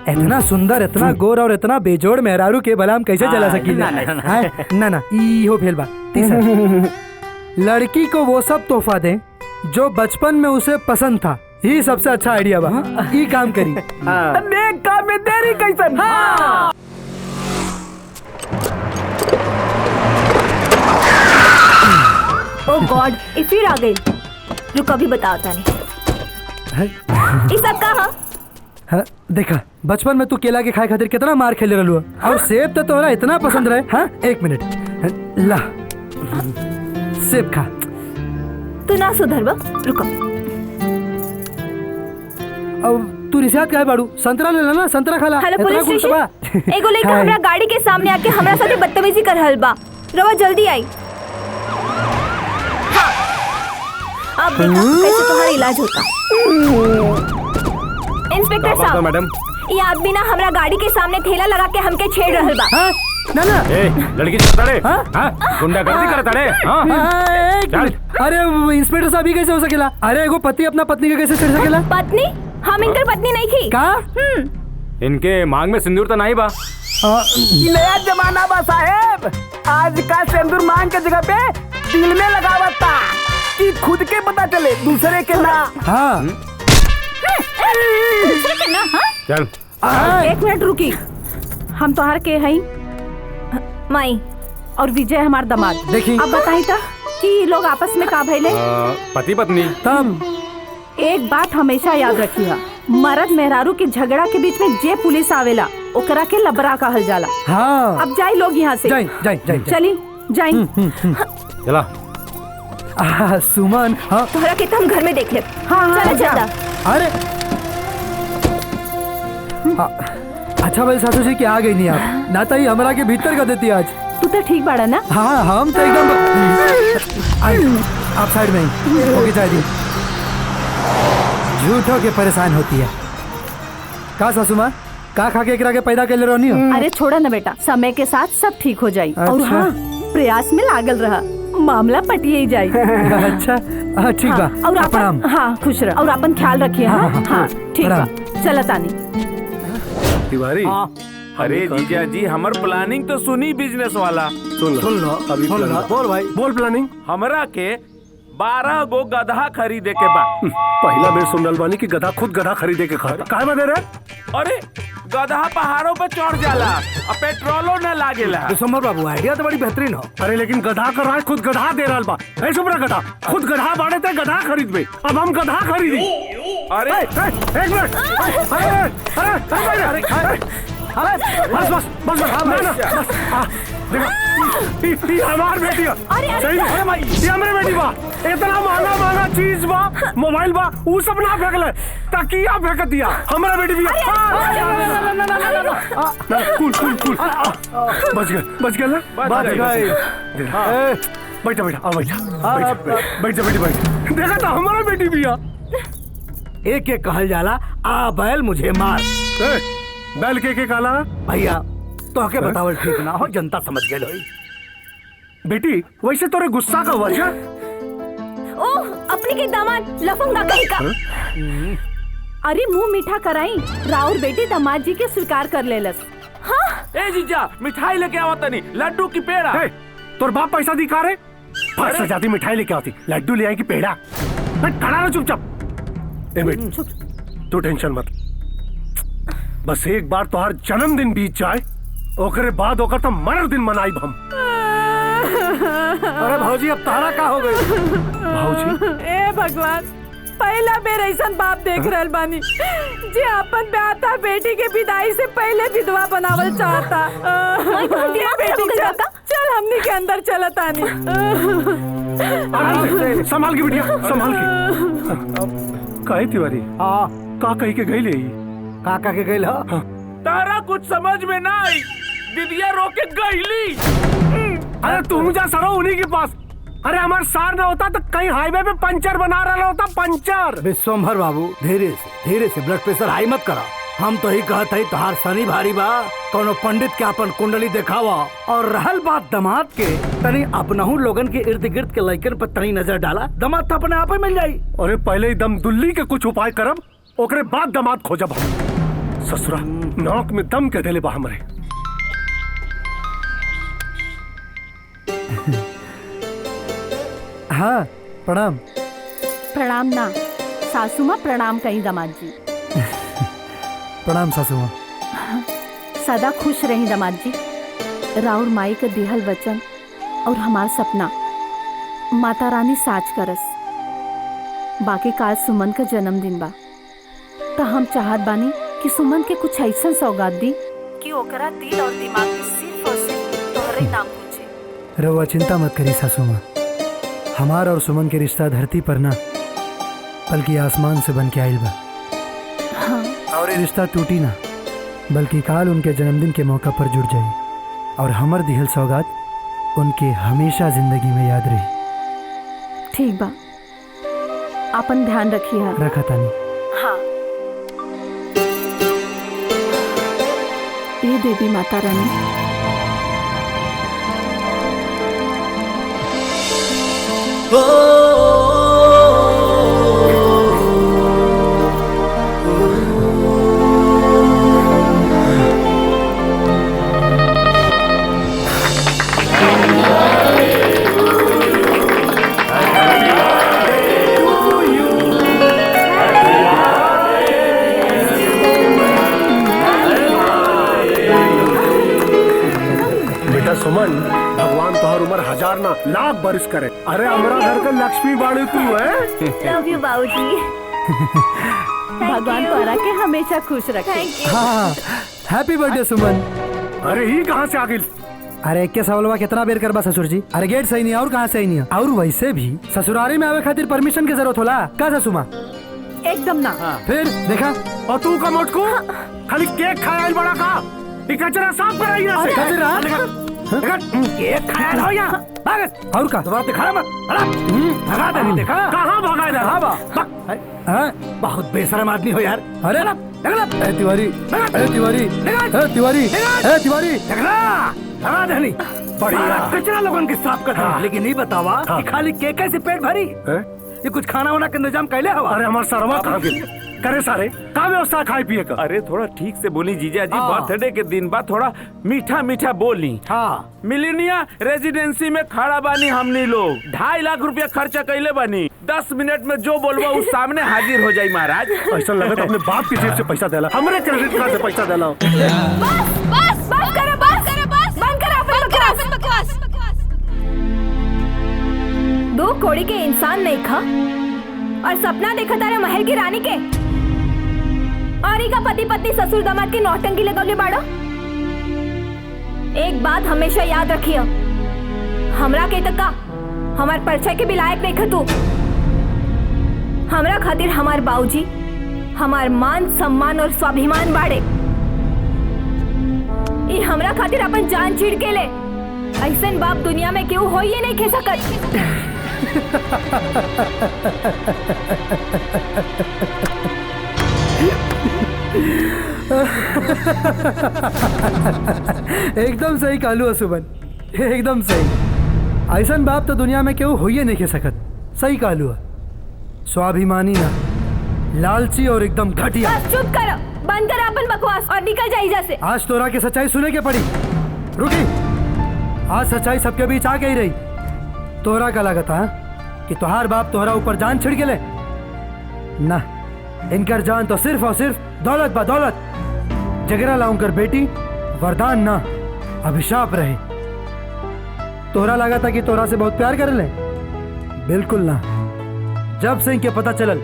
इतना सुंदर, इतना गोर और इतना बेजोड़ मेहरारू के भला हम कैसे जला सकेंगे? ना इहो फेल बा। तीसरा, लड़की को वो सब तोहफा दें जो बचपन में उसे पसंद था। ये सबसे अच्छा आइडिया बा, ये काम करी। देख काम में देरी कैसन। ओह गॉड, ये फिर आ गई। रुक अभी बताता नहीं। ये सब कहाँ? हाँ, देखा बचपन में तू केला के खाए खातिर कितना मार खेले रहलू, और सेब तो तोरा इतना पसंद रहे। हाँ एक मिनट, ला सेब खा। तू ना सुधर बा, रुको। अब तू रिसात काहे बाड़ू? संतरा ले ना, संतरा खा ला। हेलो पुलिस स्टेशन, एगो लड़का हमरा गाड़ी के सामने आके हमरा साथे बदतमीजी कर रहल बा। रवा जल्दी आई। अब देखा कैसे तुम्हारा इलाज होता। इंस्पेक्टर साहब, मैडम ये आदमी ना हमरा गाड़ी के सामने ठेला लगा के हमके छेड़ रहल बा। ना ए लड़की चलताड़े, गुंडागर्दी करताड़े। चल। अरे इंस्पेक्टर साहब, ये कैसे हो सकेला? अरे एगो पति अपना पत्नी के कैसे छेड़ सकेला? पत्नी? हम इनकर पत्नी नहीं थी। का? इनके मांग में सिंदूर तो नहीं बा। नया जमाना बा साहेब, आज का सिंदूर मांग के जगह पे दिल में लगावता कि खुद के पता चले, दूसरे के ना। हाँ दूसरे के ना। चल एक मिनट रुकी, हम तोहार के हई माई और विजय हमार दामाद। देखी अब बताई था कि लोग आपस में का भइले? पति पत्नी। तम एक बात हमेशा याद रखिए, मर्द मेहरारू के झगड़ा के बीच में जे पुलिस आवेला ओकरा के लबरा कहल जाला। हाँ अब जाई लोग यहाँ से। जाई चली जाई। चला। सुमन, हाँ तोहरा के तो हम घर में देख ले। हाँ चला चला। अरे अच्छा भाई सासू जी की आ गई नहीं आप, ना तो ही हमरा के भीतर कर देती आज। तू तो ठीक बाड़ा ना? हाँ हम तो एकदम। आप साइड में ही ओके चाहिए। झूठों के परेशान होती है का सासू माँ? का खा के एकरा के पैदा कर ले रहनी हो? अरे छोड़ा ना बेटा, समय के साथ सब ठीक हो जाई। और अच्छा। हाँ, प्रयास में लागल रहा, मामला पटिए ही जाई। अच्छा ठीक बा। और प्रणाम। हाँ खुश रह, और अपन ख्याल रखिए। हाँ ठीक बा, चला तानी। तिवारी, अरे जीजा जी हमर प्लानिंग तो सुनी बिजनेस वाला। सुन लो अभी बोल भाई, बोल प्लानिंग। हमरा के 12 गो गधा खरीदे के बा। पहला बेर सुन रहल बानी कि गधा खुद गधा खरीदे के खाता। काहे में दे रहे? अरे गधा पहाड़ों पे चढ़ जाला और पेट्रोलो न लागेला। दिसंबर बाबू, आइडिया तो बड़ी बेहतरीन हो। अरे लेकिन गधा कर रहा है, खुद गधा दे रहा बा। ऐसे बड़ा गधा खुद गधा बाड़े थे, गधा खरीद बे। अब हम गधा खरीदी। अरे एक मिनट। बस बस बस देखो ये हमार बेटी है। सही है ये हमरे बेटी बा। इतना महंगा चीज बा, मोबाइल बा, वो सब ना फेंकले, तकिया फेंक दिया। हमारा बेटी भी कूल बच गए ना। बैठा बैठा बैठ देखा था हमारा बेटी भी एक एक कहल जाला आ बैल मुझे मार। बैल के काला भैया तो के बतावल ठीक ना हो, जनता समझ गए होई। बेटी वैसे तोरे गुस्सा का वजह ओह अपने के दामाद लफंगा कहीं का। अरे मुंह मीठा कराई, राउर बेटी दामाद जी के स्वीकार कर लेलस। हाँ ए जीजा मिठाई लेके आवत नहीं, लड्डू की पेड़ा। तोर बाप पैसा दिखा रहे, पैसा जाती मिठाई लेके आती, लड्डू ले आई की पेड़ा। खड़ा रहो चुपचाप। ए बेटी तू टेंशन मत, बस एक बार तोहार जन्मदिन बीत जाए, ओकरे बाद ओकर तो मरर दिन मनाई हम। अरे भौजी अब तारा का हो गई? भौजी ए भगवान, पहला बेर ऐसा बाप देख रहल बानी जे अपन बेटा बेटी के विदाई से पहले विधवा बनावल चाहता। बेटी चल हमनी के अंदर चलत आनी। संभाल के बिटिया संभाल के। कहे तिवारी का कही के गई ले का के गई हो? तारा कुछ समझ में ना आई, दीदिया रोके गईली। अरे तुम जा सरो उन्हीं के पास। अरे हमारे सार ना होता तो कहीं हाईवे पे पंचर बना रहा होता, पंचर। विश्वम्भर बाबू धीरे से ब्लड प्रेशर हाई मत करा। हम तो ही कहत है तोहार शनि भारी बा, कोनो पंडित के अपन कुंडली दिखावा। और रहल बात दामाद के, तनी अपनहु लोगन के इर्द गिर्द के लइकन पर तनी नजर डाला, दामाद तो अपने आप ही मिल जाई। अरे पहले दम दुल्ली के कुछ उपाय करब, ओकरे बाद दामाद खोजब हम। ससुरा नाक में दम के देले बा हमरे। हाँ प्रणाम। प्रणाम ना सासू माँ प्रणाम कहीं दामाद जी। प्रणाम सासू माँ। सदा खुश रही दामाद जी। राउर माई का दिहल वचन और हमार सपना माता रानी साच करस। बाकी काल सुमन का जन्मदिन बा, तो हम चाहत बानी कि सुमन के कुछ ऐसा सौगात दी कि ओकरा दिल और दिमाग में सिर्फ और सिर्फ तोहरे नाम पूछे। रउआ चिंता मत करी सासू माँ, हमार और सुमन के रिश्ता धरती पर ना बल्कि आसमान से बन के आइल बा। हाँ। और ये रिश्ता टूटी ना, बल्कि काल उनके जन्मदिन के मौका पर जुड़ जाई और हमर दिहल सौगात उनके हमेशा जिंदगी में याद रही। ठीक बा, अपन ध्यान रखिए। रखा तानी। हाँ। ये देवी माता रानी। बेटा सुमन, भगवान तोहर उम्र 1000 ना लाख बरस करे। अरे हमारा घर का लक्ष्मी बाड़ी तू है। लव यू बाबूजी। भगवान तोरा के हमेशा खुश रखे। हाँ हैप्पी बर्थडे सुमन। अरे ही कहाँ से आ गई? अरे के सवालवा कितना बेर करबा ससुर जी? अरे गेट सही नहीं और कहाँ सही नहीं। और वैसे भी ससुरारी में आवे खातिर परमिशन की जरूरत होला का सासू माँ? एकदम ना। फिर देखा और तू का मोटको खाली केक खाया बड़ा का, ये कचरा साफ कर रही है। केक खाया हो या और का दोबारा दिखा मत। भगा दे। देखा कहाँ भगा दे? हाँ बहुत बेशरम आदमी हो यार। अरे तिवारी तिवारी तिवारी तिवारी लगा देनी बढ़िया कचरा लोगन के साफ कर। लेकिन नहीं बतावा कि खाली केक कैसे पेट भरी? ये कुछ खाना वाना का इंतजाम कैले हवा? अरे हमारे सरवा कहाँ गए? करे सारे का व्यवस्था खाए पिए का? अरे थोड़ा ठीक से बोली जीजा जी, बर्थडे के दिन बाद थोड़ा मीठा मीठा बोली। हाँ मिलेनिया रेजिडेंसी में खड़ा बानी हमनी लोग, 2.5 लाख रुपया खर्चा कैले बानी। 10 मिनट में जो बोलबा उस सामने हाजिर हो जाई महाराज। ऐसा लगा अपने बाप की जेब से पैसा देला, हमरे क्रेडिट कार्ड से पैसा देला। दो कोड़ी के इंसान नहीं खा और सपना देखा तारे महल की रानी के। और का पति पत्नी ससुर दामाद की नौटंकी लगौले बाड़ो। एक बात हमेशा याद रखियो, हमरा के तक का हमार परिचय के भी लायक नहीं खतू। हमरा खातिर हमार बाबूजी हमार मान सम्मान और स्वाभिमान बाड़े। ये हमरा खातिर अपन जान चीड़ के ले। ऐसन बाप दुनिया में क्यों हो ये नहीं खे सकत। एकदम सही कहलू सुमन, एकदम सही। ऐसन बाप तो दुनिया में क्यों होइए नहीं के सकत। सही कहलू। स्वाभिमानी ना, लालची और एकदम घटिया। बस चुप करो, बंद कर अपन बकवास और निकल जा इधर से। आज तोरा की सच्चाई सुने के पड़ी। रुकी, आज सच्चाई सबके बीच आ गई रही। तोरा का लागत है कि तोहार बाप तोहरा ऊपर जान छिड़ गेले ना। इनकर जान तो सिर्फ और सिर्फ दौलत बा दौलत। जगरा ला उनकर बेटी वरदान ना अभिशाप रहे। तोहरा लगा था कि तोहरा से बहुत प्यार कर ले, बिल्कुल ना। जब से इनके पता चलल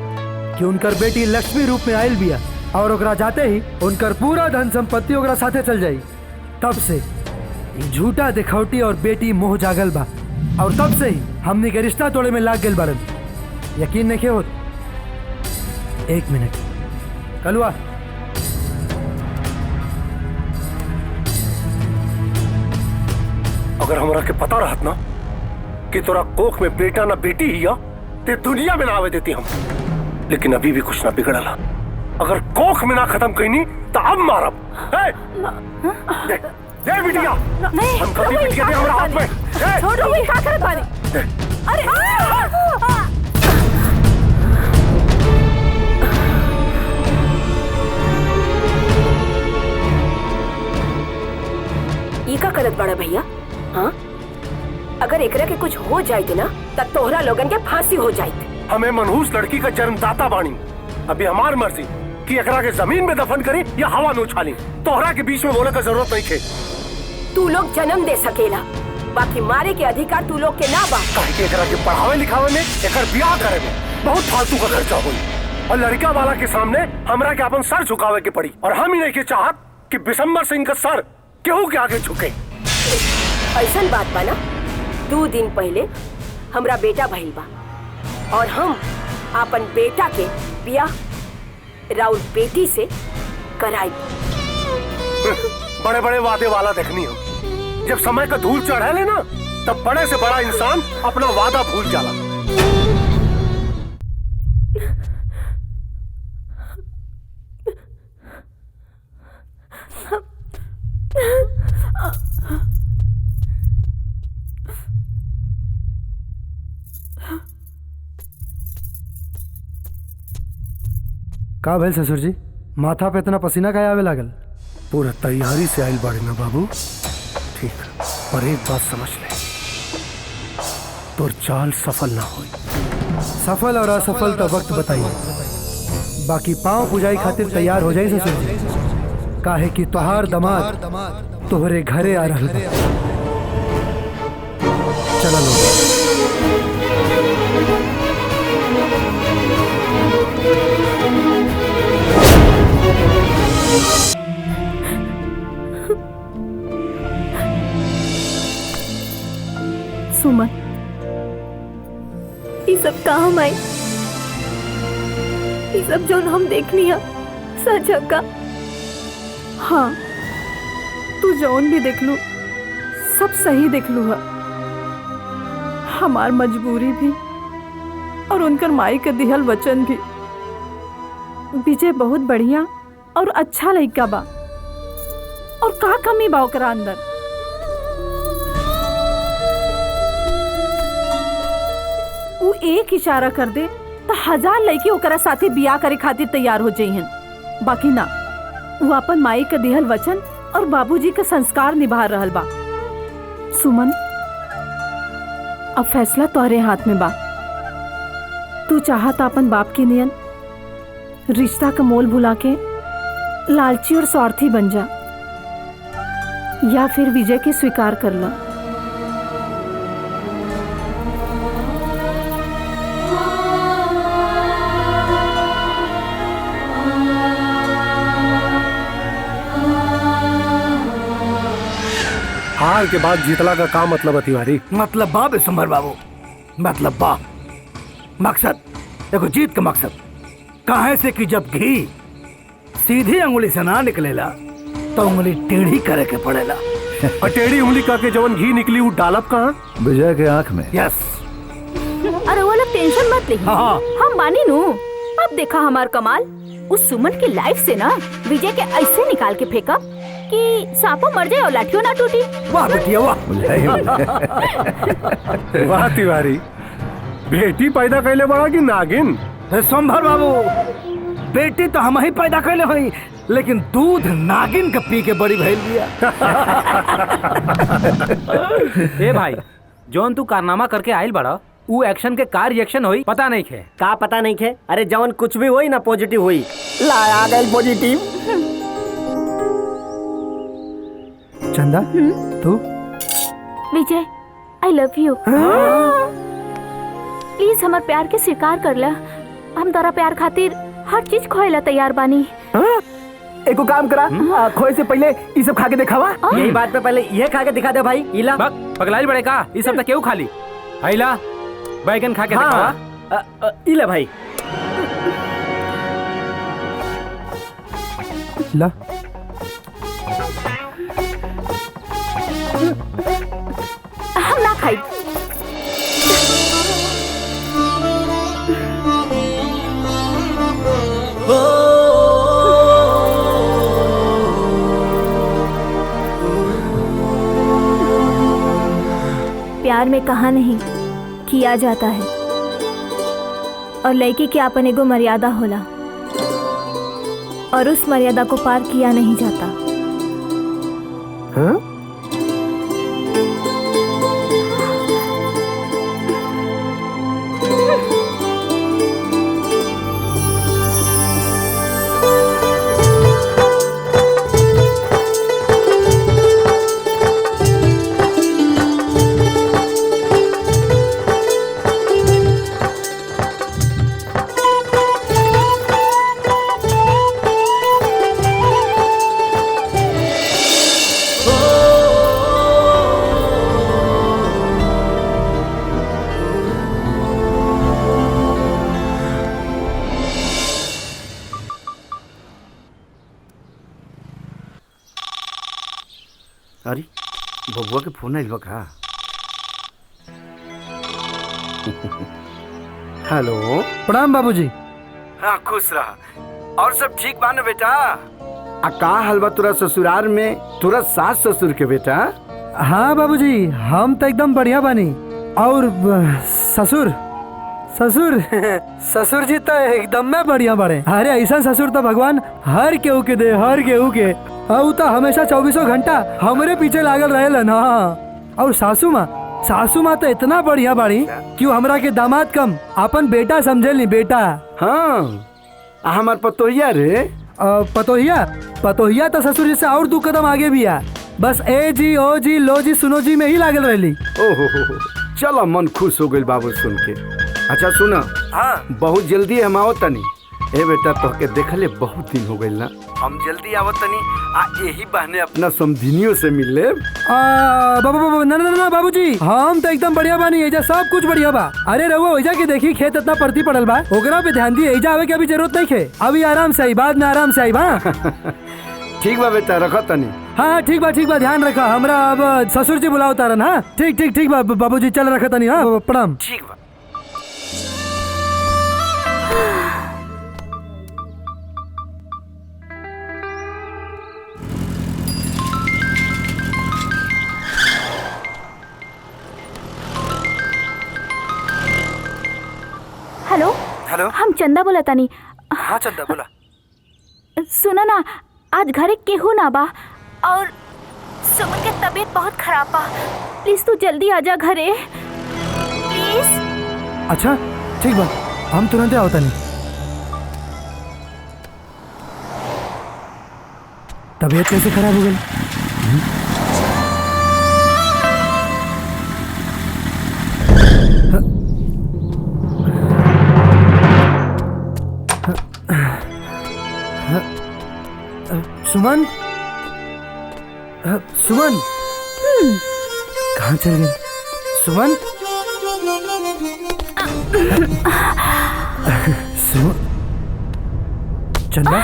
कि उनकर बेटी लक्ष्मी रूप में आयल बिया और ओकरा जाते ही उनकर पूरा धन संपत्ति ओकरा साथे चल जाई, तब से झूठा दिखौटी और बेटी मोह जागल बा। और तब से ही हमने के रिश्ता तोड़े में लाग गेल बारन। यकीन नहीं होत। एक मिनट कलुआ, अगर हमरा के पता रहत ना कि तोरा कोख में बेटा ना बेटी ही या ते दुनिया में ना आवे देती हम। लेकिन अभी भी कुछ ना बिगड़ला। अगर कोख में ना खत्म कईनी तो अब मारब। दे, दे बिटिया। हम कभी बिटिया दे हमरा हाथ में। छोड़ो, ये क्या करत बानी? अरे ये का करत बड़ा भैया? हाँ, अगर एकरा के कुछ हो जाए ना तब तोहरा लोगन के फांसी हो जाए। हमें मनहूस लड़की का जन्मदाता बानी। अभी हमार मर्जी कि एकरा के जमीन में दफन करी या हवा में उछाली। तोहरा के बीच में बोले का जरूरत नहीं थे। तू लोग जन्म दे सकेला, बाकी मारे के अधिकार तू लोग के ना बा। काहे के एकरा के पढ़ावे लिखावे में, एकर ब्याह करे में बहुत फालतू का खर्चा हुई। और लड़का वाला के सामने हमरा के अपन सर झुकावे के पड़ी। और हम ही नहीं के चाहत कि बिशंबर सिंह का सर केहू के आगे झुके। ऐसन बात बा ना, 2 दिन पहले हमरा बेटा भइल बा और हम अपन बेटा के ब्याह राउर बेटी से कराई। बड़े बड़े वादे वाला देखनी हो। जब समय का धूल चढ़ा ले ना तब बड़े से बड़ा इंसान अपना वादा भूल जाला। का भेल ससुर जी? माथा पे इतना पसीना काहे आवे लागल? पूरा तैयारी से आयल बाड़ी ना बाबू। ठीक, पर एक बात समझ ले, तोर चाल सफल ना होई। सफल और असफल तो वक्त बताइए। बाकी पांव पुजाई खातिर तैयार हो जाई ससुर जी। काहे कि तोहार दमाद तोहरे घरे आ रहल बा। चला लो। सुमन, ये सब काम आई, ये सब जो हम देखनी है सच है का? हाँ, तू जौन भी देख लू सब सही देख लू है। हमार मजबूरी भी और उनकर माई के दिहल वचन भी। विजय बहुत बढ़िया और अच्छा लड़का बा। और का कमी बा ओकरा अंदर? वो एक इशारा कर दे तो 1000 लड़की ओकरा साथे बियाह करे खातिर तैयार हो जाइहन। बाकी ना, वो अपन माई के दिहल वचन और बाबूजी का संस्कार निभा रहल बा। सुमन, अब फैसला तोहरे हाथ में बा। तू चाहता अपन बाप की नियन रिश्ता का मोल भुला के लालची और स्वार्थी बन जा, या फिर विजय के स्वीकार कर ला। हार के बाद जीतला का काम मतलब है तिवारी। मतलब बा बिशंबर बाबू, मतलब बा मकसद देखो, जीत का मकसद कहाँ से कि जब घी सीधी अंगुली से ना निकलेला तो उंगली टेढ़ी करे के पड़ेला। और टेढ़ी उंगली का के जवन घी निकली वो डालब कहाँ? विजय के आंख में। यस। अरे वो लोग टेंशन मत ले, हम मानी नू। अब देखा हमार कमाल, उस सुमन की लाइफ से ना विजय के ऐसे निकाल के फेंका कि सांपों मर जाए और लाठियों ना टूटी। वाह बेटिया वाह। वाह तिवारी, बेटी पैदा कैले बड़ा कि नागिन? संभर बाबू, बेटी तो हम ही पैदा कैले हुई, लेकिन दूध नागिन का पी के बड़ी भैल दिया। ए भाई, जौन तू कारनामा करके आयल बड़ा, वो एक्शन के का रिएक्शन होई पता नहीं खे। का पता नहीं खे? अरे जवन कुछ भी होई ना पॉजिटिव होई। ला आ गई पॉजिटिव। चंदा तू? विजय आई लव यू। प्लीज हमार प्यार के स्वीकार कर ला। हम तारा प्यार खातिर हर चीज खोएला तैयार बानी। एको काम करा, खोए से पहले ये सब खा के दिखावा। यही बात पे पहले ये खा के दिखा दे भाई। इला पगलाइल बड़े का, ये सब तक क्यों खाली? आइला बैगन खा के दिखावा। इला भाई ला। हम ना खाई। प्यार में कहा नहीं किया जाता है, और लड़की के आपन एगो मर्यादा होला, और उस मर्यादा को पार किया नहीं जाता। हाँ? अरे बबुआ के फोन आइल बा का? हेलो। प्रणाम बाबूजी। हाँ खुश रहा। और सब ठीक बा ना बेटा? आ का हाल बा तुरा ससुराल में, तुरा सास ससुर के बेटा? हाँ बाबूजी, हम तो एकदम बढ़िया बानी। और ससुर ससुर ससुर जी तो एकदम में बढ़िया बड़े। अरे ऐसा ससुर तो भगवान हर केहू के दे, हर केहू के। और तो हमेशा 24 घंटा हमरे पीछे लागल रहेला ना। और सासू माँ तो इतना बढ़िया बाड़ी कि हमरा के दामाद कम अपन बेटा समझेली, बेटा। हाँ हमार पतोहिया रे। पतोहिया तो ससुर जी से और 2 कदम आगे भी है। बस ए जी ओ जी लो जी सुनो जी में ही लागल रहली। ओहो चलो मन खुश हो गई बाबू सुन के। अच्छा सुना, हाँ बहुत जल्दी हम आवत तनी। ए बेटा तोहके देखले बहुत दिन हो गइल ना, हम जल्दी आवत तनी। आ यही बहाने अपना समधिनियों से मिल ले। ना बाबूजी, हम तो एकदम बढ़िया बानी। एजा सब कुछ बढ़िया बा। अरे रहुआ एजा के देखी खेत इतना परती पड़ल बा, ओकरा पे ध्यान दी। एजा आवे के अभी जरूरत नहीं खे, अभी आराम से आई, बाद में आराम से आई बा। ठीक बा बेटा, रखो तनी। हाँ ठीक बा, ध्यान रखा। हमरा अब ससुर जी बुलाओ तारन। हाँ ठीक बा बाबूजी, चल रखा तनी। हाँ प्रणाम। ठीक बा। हेलो, हम चंदा बोला तानी। हाँ चंदा बोला। सुनो ना, आज घरे केहू ना बा और सुमन के तबीयत बहुत खराब बा। प्लीज तू जल्दी आजा घरे प्लीज। अच्छा ठीक बा, हम तुरंत आवता नहीं। तबीयत कैसे खराब हो गई? सुमन, सुमन कहाँ चल गई सुमन? चंदा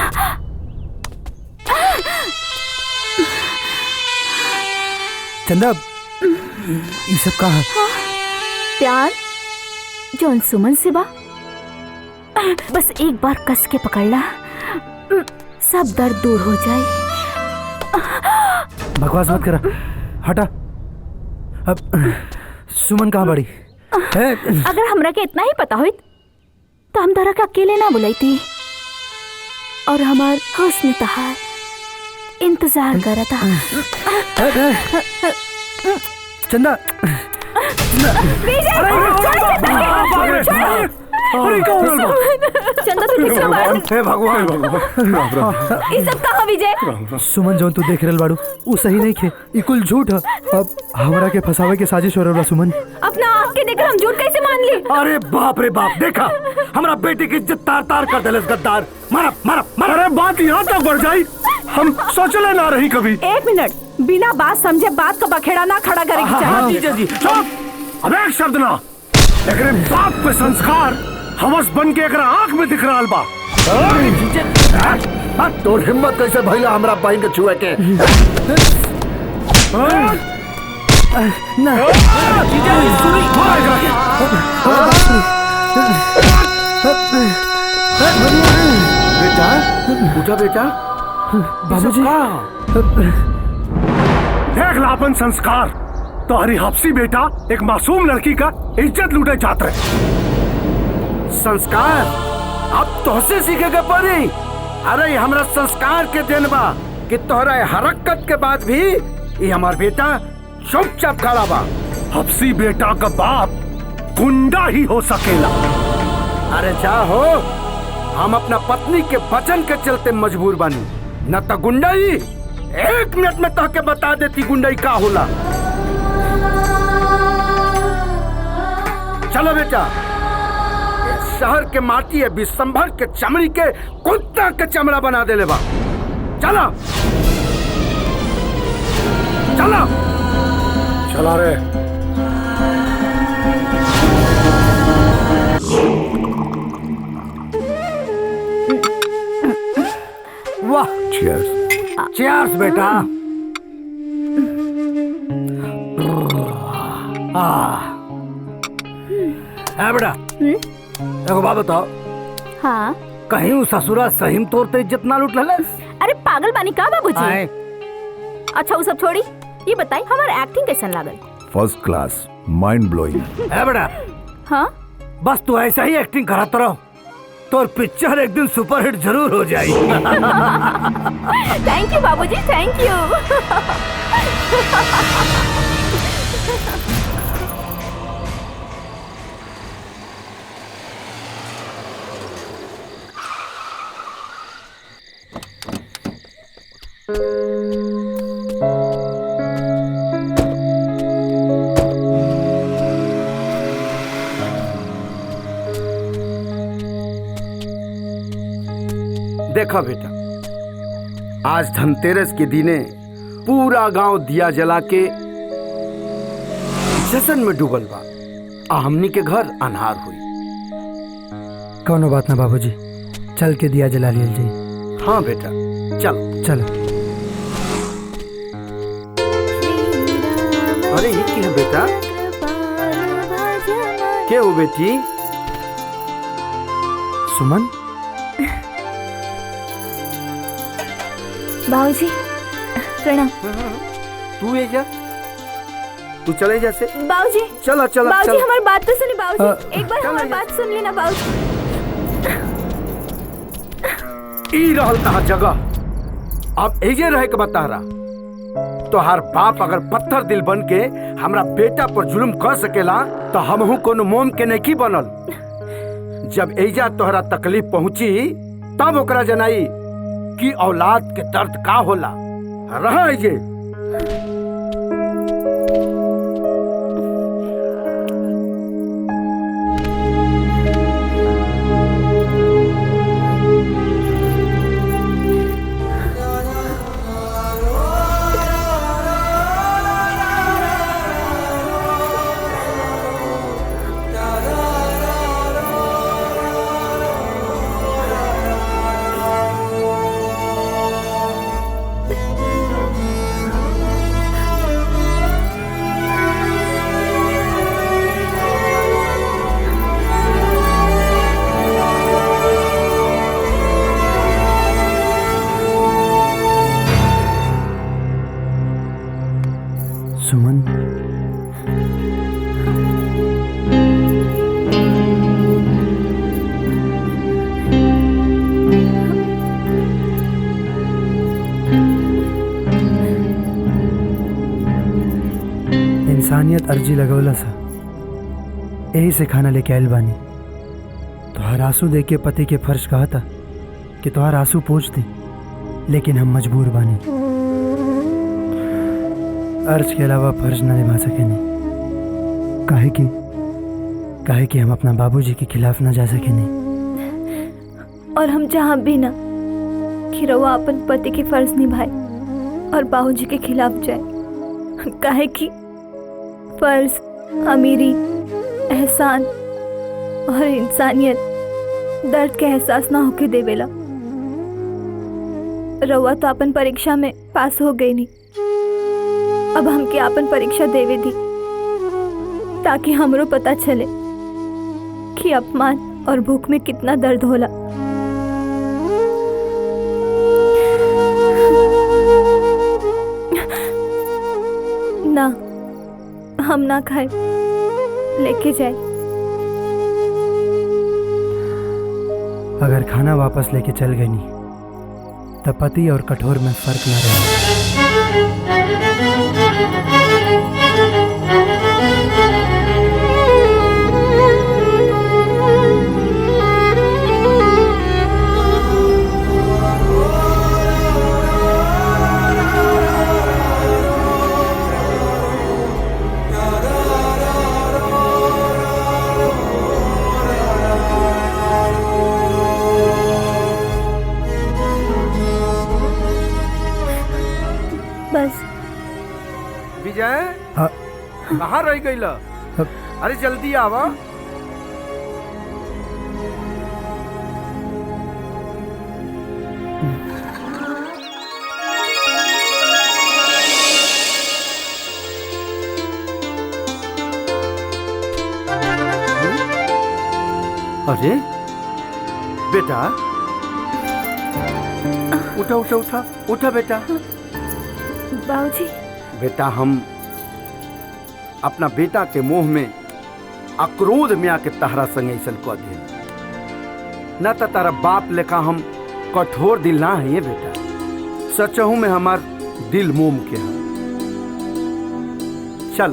चंदा ये सब कहा? प्यार जौन सुमन से बा, बस एक बार कस के पकड़ला, सब दर्द दूर हो जाए। बकवास मत करा, हटा। अब सुमन कहाँ बड़ी है? अगर हमरा के इतना ही पता होइत तो हम तोरा के अकेले ना बुलाई थी, और हमार हुस्न तहार इंतजार करा था। चंदा चंदा तू किसको मार? हे भगवान ये सब कहाँ विजय? सुमन जो तू देख रहल बाड़ू वो सही नहीं खे, ये कुल झूठ है। अब हमरा के फसावे के साजिश हो रहा सुमन। अपना आँख के देखकर हम झूठ कैसे मान ली? अरे बाप रे बाप, देखा हमरा बेटे की इज्जत तार तार कर देले गद्दार। मारा मारा मारा। अरे बात यहाँ तक बढ़ जाई, हम सोचले ना रही कभी। एक मिनट, बिना बात समझे बात का बखेड़ा ना खड़ा करेगी। हाँ, जीजा जी चुप। अब एक शब्द ना, एकरे बाप पे संस्कार हवस बन के एकरा आँख में दिख रहा बा। तोर हिम्मत कैसे भइला हमरा बहन के छुए के? ना जीजा जी सुनी, बेटा उठा बेटा। बाबूजी देख ला अपन संस्कार, तो हरी हफ्सी बेटा एक मासूम लड़की का इज्जत लूटे जाते रहे। संस्कार अब तोहसे सीखेगा पड़ी। अरे हमरा संस्कार के देन बा कि तोहरा हरकत के बाद भी ये हमार बेटा चुपचाप खड़ा बा। हफ्सी बेटा का बाप गुंडा ही हो सकेला। अरे जा हो, हम अपना पत्नी के वचन के चलते मजबूर बानी, न तो गुंडाई। एक मिनट में तहके बता देती गुंडाई का होला। चलो बेटा, शहर के माटी है बिसंभर के चमड़ी के कुत्ता के चमड़ा बना देले बा। चला चला चला रे। वाह, चीयर्स। चीयर्स बेटा। बेटा एगो बात बताओ। हाँ कहीं उस ससुरा सही में तोर ते इज्जत ना लूट ले? अरे पागल बानी का बाबूजी? अच्छा वो सब छोड़ी, ये बताई हमार एक्टिंग कैसन लागल? First class, mind blowing. है बेटा, हाँ बस तू ऐसा ही एक्टिंग कराता रहो, तो पिक्चर एक दिन सुपरहिट जरूर हो जाएगी। थैंक यू बाबूजी, थैंक यू। देखा बेटा, आज धनतेरस के दिने पूरा गांव दिया जला के जश्न में डूबल बा, आ हमनी के घर अन्हार हुई। कौनो बात ना बाबूजी, चल के दिया जला लिया जी। हाँ बेटा चल चल। अरे ये क्या है बेटा? क्या हो बेटी? सुमन। बाबूजी प्रणाम। तू ये जा, तू चले जैसे। बाबूजी चला चला बाबूजी हमारी बात तो सुनी बाबूजी, एक बार हमारी बात सुन लेना बाबूजी। ई रहल तहा जगह, अब एजे रहे के बता रहा। तो हर बाप अगर पत्थर दिल बन के हमरा बेटा पर जुल्म कर सकेला, तो हमहू कोनो मोम के नहीं बनल। जब एजा तोहरा तकलीफ पहुंची तब ओकरा जनाई कि औलाद के दर्द का होला। रहा एजे। सुमन इंसानियत अर्जी लगौला सा यही से खाना लेके आयल बानी। तोहार आंसू देख के पति के फर्ज कहा था कि तोहार आंसू पोंछ दे, लेकिन हम मजबूर बानी। अर्ज के अलावा फर्ज न निभा सके नहीं। काहे कि हम अपना बाबूजी के खिलाफ न जा सके नहीं। और हम चाह भी ना कि रवा अपन पति के फर्ज निभाए और बाबूजी के खिलाफ जाए। काहे कि फर्ज, अमीरी, एहसान और इंसानियत दर्द के एहसास ना होके देवेला। रवा तो अपन परीक्षा में पास हो गई नहीं, अब हमके अपन परीक्षा देवे दी ताकि हमरो पता चले कि अपमान और भूख में कितना दर्द होला। ना, हम ना खाए, लेके जाए। अगर खाना वापस लेके चल गई नहीं तब पति और कठोर में फर्क ना रहे। बस विजय कहाँ रह गई ला? अरे जल्दी आवा। अरे बेटा, उठा उठा उठा उठा बेटा। बाबूजी, बेटा हम अपना बेटा के मुंह में अक्रोध में आके तहरा संग ऐसा कह दे न तो तारा बाप लेखा हम कठोर दिल ना है बेटा। सचहू में हमार दिल मोम के है। चल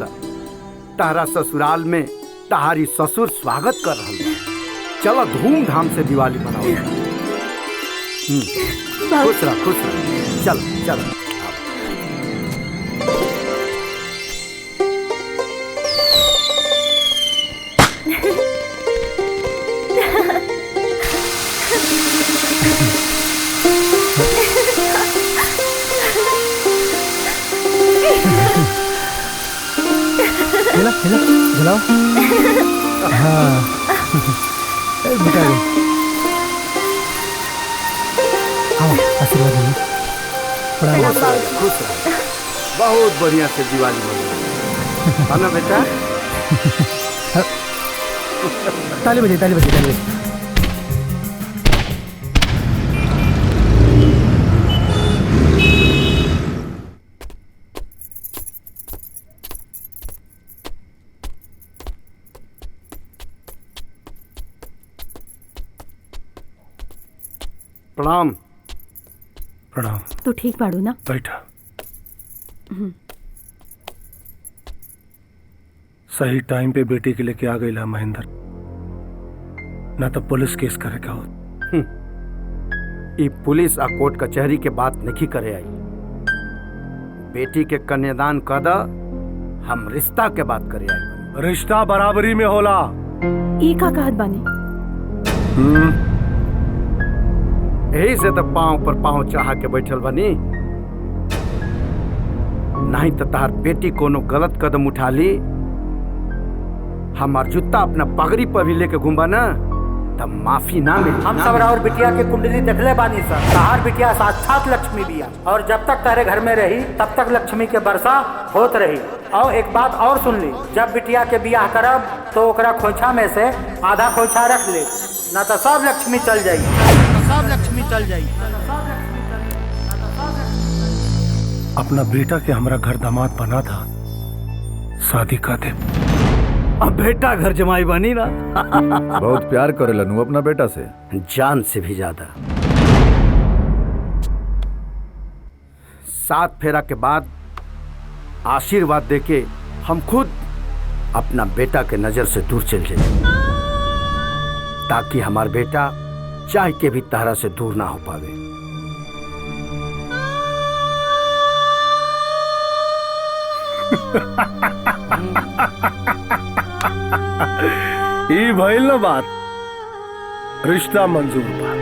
तारा ससुराल में तारी ससुर स्वागत कर रहा है। चलो धूमधाम से दिवाली मनाओ। खुश रह खुश रह। चल चल हिला हिला हिलाओ। हाँ बेटा आओ आशीर्वाद दो। खुश रह। बहुत बढ़िया से दिवाली मनाओ ना बेटा। ताली बजे ताली बजे ताली बजे। प्रणाम। प्रणाम। तू ठीक बाड़ू ना? बैठा। सही टाइम पे बेटी के लेके आ गई ला महेंद्र, ना तो पुलिस केस करे का हो। ई पुलिस आ कोर्ट कचहरी के बात नहीं करे आई। बेटी के कन्यादान कद हम रिश्ता के बात करे आई। रिश्ता बराबरी में होला। ई का कहत बानी? यही से तो पांव पर पांव चाह के बैठल बनी। नहीं तो तार बेटी कोनो गलत कदम उठा ली, हमार जूता अपना पगड़ी पर भी लेके घूमबा ना तब माफी ना मिली। हम सब और बिटिया के कुंडली देखले बानी सर। तहार बिटिया साक्षात लक्ष्मी बिया और जब तक तारे घर में रही तब तक लक्ष्मी के वर्षा होत रही। और एक बात और सुन ली, जब बिटिया के बियाह करब तो ओकरा खोइछा में से आधा खोइछा रख ले, ना तो सब लक्ष्मी चल जाई। सब लक्ष्मी चल जाई। अपना बेटा के हमारा घर दामाद बना था शादी कर दे। अब बेटा घर जमाई बनी ना। बहुत प्यार करे लनू अपना बेटा से, जान से भी ज्यादा। 7 फेरा के बाद आशीर्वाद देके हम खुद अपना बेटा के नजर से दूर चल जाए, ताकि हमार बेटा चाह के भी तारा से दूर ना हो पावे। ई भइल ना बात, रिश्ता मंजूर बा।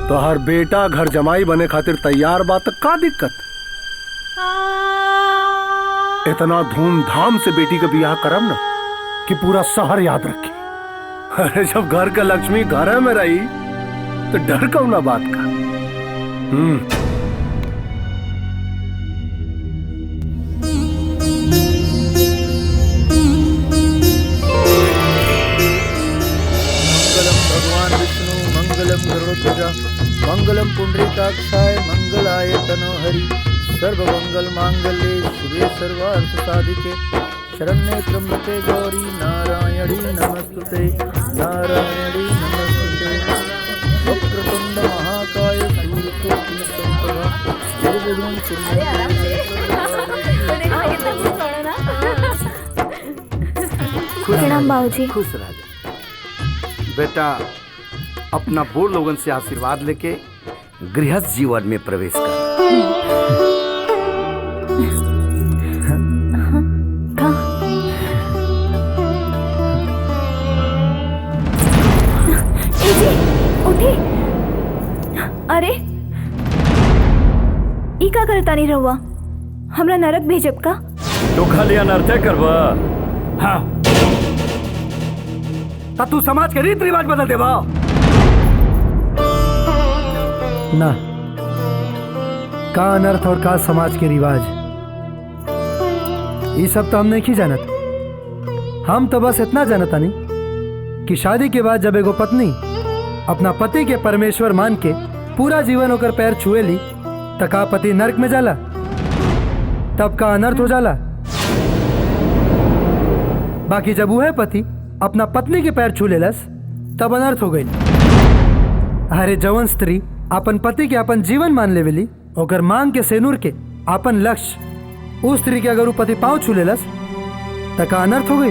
तो हर बेटा घर जमाई बने खातिर तैयार बा, तो का दिक्कत? इतना धूमधाम से बेटी का ब्याह करम ना कि पूरा शहर याद रखे। अरे जब घर का लक्ष्मी घर में रही तो डर कौन ना बात का। मंगलम पुंडरीकाक्षाय मंगलाय तनोहरि सर्वमंगल मांगल्ये शिवे सर्वार्थ साधिके शरण्ये त्र्यंबके गौरी नारायणी नमस्तुते नारायणी नमस्तुते वक्रतुंड महाकाय सूर्यकोटि समप्रभा निर्विघ्नं प्रणाम बाबूजी। खुश रह बेटा। अपना बूढ़ लोगन से आशीर्वाद लेके गृहस्थ जीवन में प्रवेश कर। उठी। अरे ई का करता नहीं रहुआ, हमरा नरक भेजब का? तो खाली अनर्थे करवा। हाँ तब तू समाज के रीत रिवाज बदल देवा ना। का अनर्थ और का समाज के रिवाज, ये सब तो हम नहीं जानत। हम तो बस इतना जानता नहीं कि शादी के बाद जब एगो पत्नी अपना पति के परमेश्वर मान के पूरा जीवन होकर पैर छुए ली, तो का पति नरक में जाला, तब का अनर्थ हो जाला। बाकी जब वह पति अपना पत्नी के पैर छू लेलस, तब अनर्थ हो गई। अरे जवन स्त्री अपन पति के अपन जीवन मान लेवेली, ओकर मांग के सेनूर के अपन लक्ष्य उस स्त्री के अगर वो पति पांव छू लेलस, त का अनर्थ हो गई।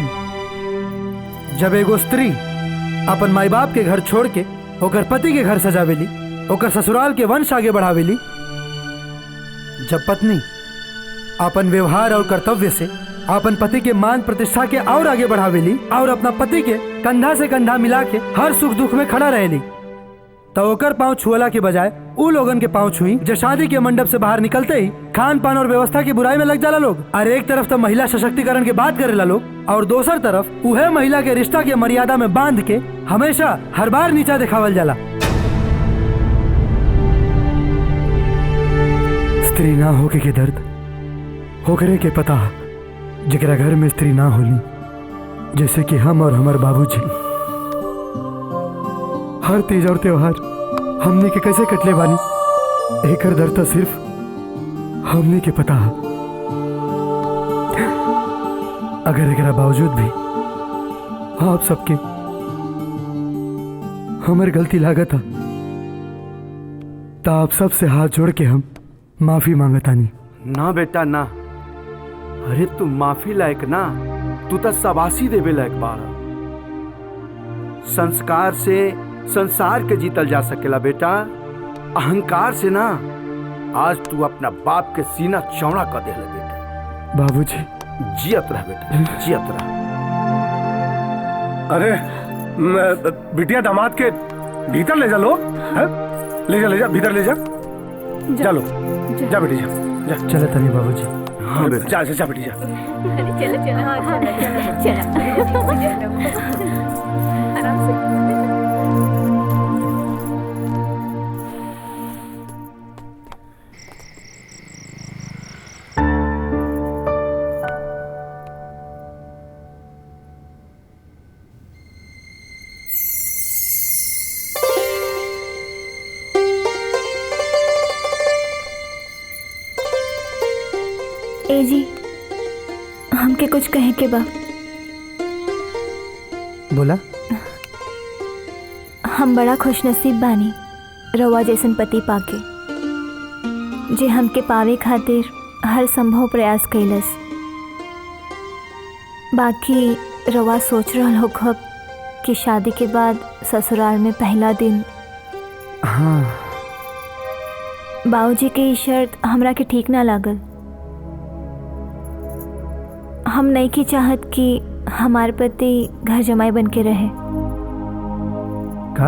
जब एगो स्त्री अपन माई बाप के घर छोड़ के ओकर पति के घर सजावेली, ओकर ससुराल के वंश आगे बढ़ावेली, जब पत्नी अपन व्यवहार और कर्तव्य से अपन पति के मान प्रतिष्ठा के और आगे बढ़ावेली और अपना पति के कंधा से कंधा मिला के हर सुख दुख में खड़ा रहेली, तो ओकर पांव छुअला के बजाय उ लोगन के पांव छुई जो शादी के मंडप से बाहर निकलते ही खान पान और व्यवस्था की बुराई में लग जाला लोग। अरे एक तरफ तो महिला सशक्तिकरण की बात करेला लोग, और दूसर तरफ उहे महिला के रिश्ता के मर्यादा में बांध के हमेशा हर बार नीचा दिखावल जाला। स्त्री ना होके के दर्द होकरे के पता, जकरा घर में स्त्री ना होली, जैसे कि हम और हमार बाबूजी। हर तीज और त्योहार हमने के कैसे कटले बानी, एकर दर्द तो सिर्फ हमने के पता है। अगर एकरा बावजूद भी आप सबके हमारी गलती लागत है, तो आप सबसे हाथ जोड़ के हम माफी मांगतानी। ना बेटा ना, अरे तू माफी लायक ना, तू तो शाबाशी देवे लायक बारा। संस्कार से संसार के जीतल जा सकेला बेटा, अहंकार से ना। आज तू अपना बाप के सीना चौड़ा कर देला बेटा। बाबूजी जियत रह बेटा, जियत रह। अरे बिटिया दामाद के भीतर ले जा लो, ले जा ले जा, भीतर ले जा। चलो जा बेटी जा, चलो तनी बाबूजी। हाँ जा जा बेटी जा। चलो चलो आराम से। ए जी, हमके कुछ कहे के बा। बोला। हम बड़ा खुशनसीब बानी रउआ जैसन पति पाके, जे हमके पावे खातिर हर संभव प्रयास कैलस। बाकी रउआ सोच रहल होखब कि शादी के बाद ससुराल में पहला दिन। हाँ। बाबूजी के ई शर्त हमरा के ठीक ना लागल। हम नहीं की चाहत कि हमार पति घर जमाई बन के रहे। का?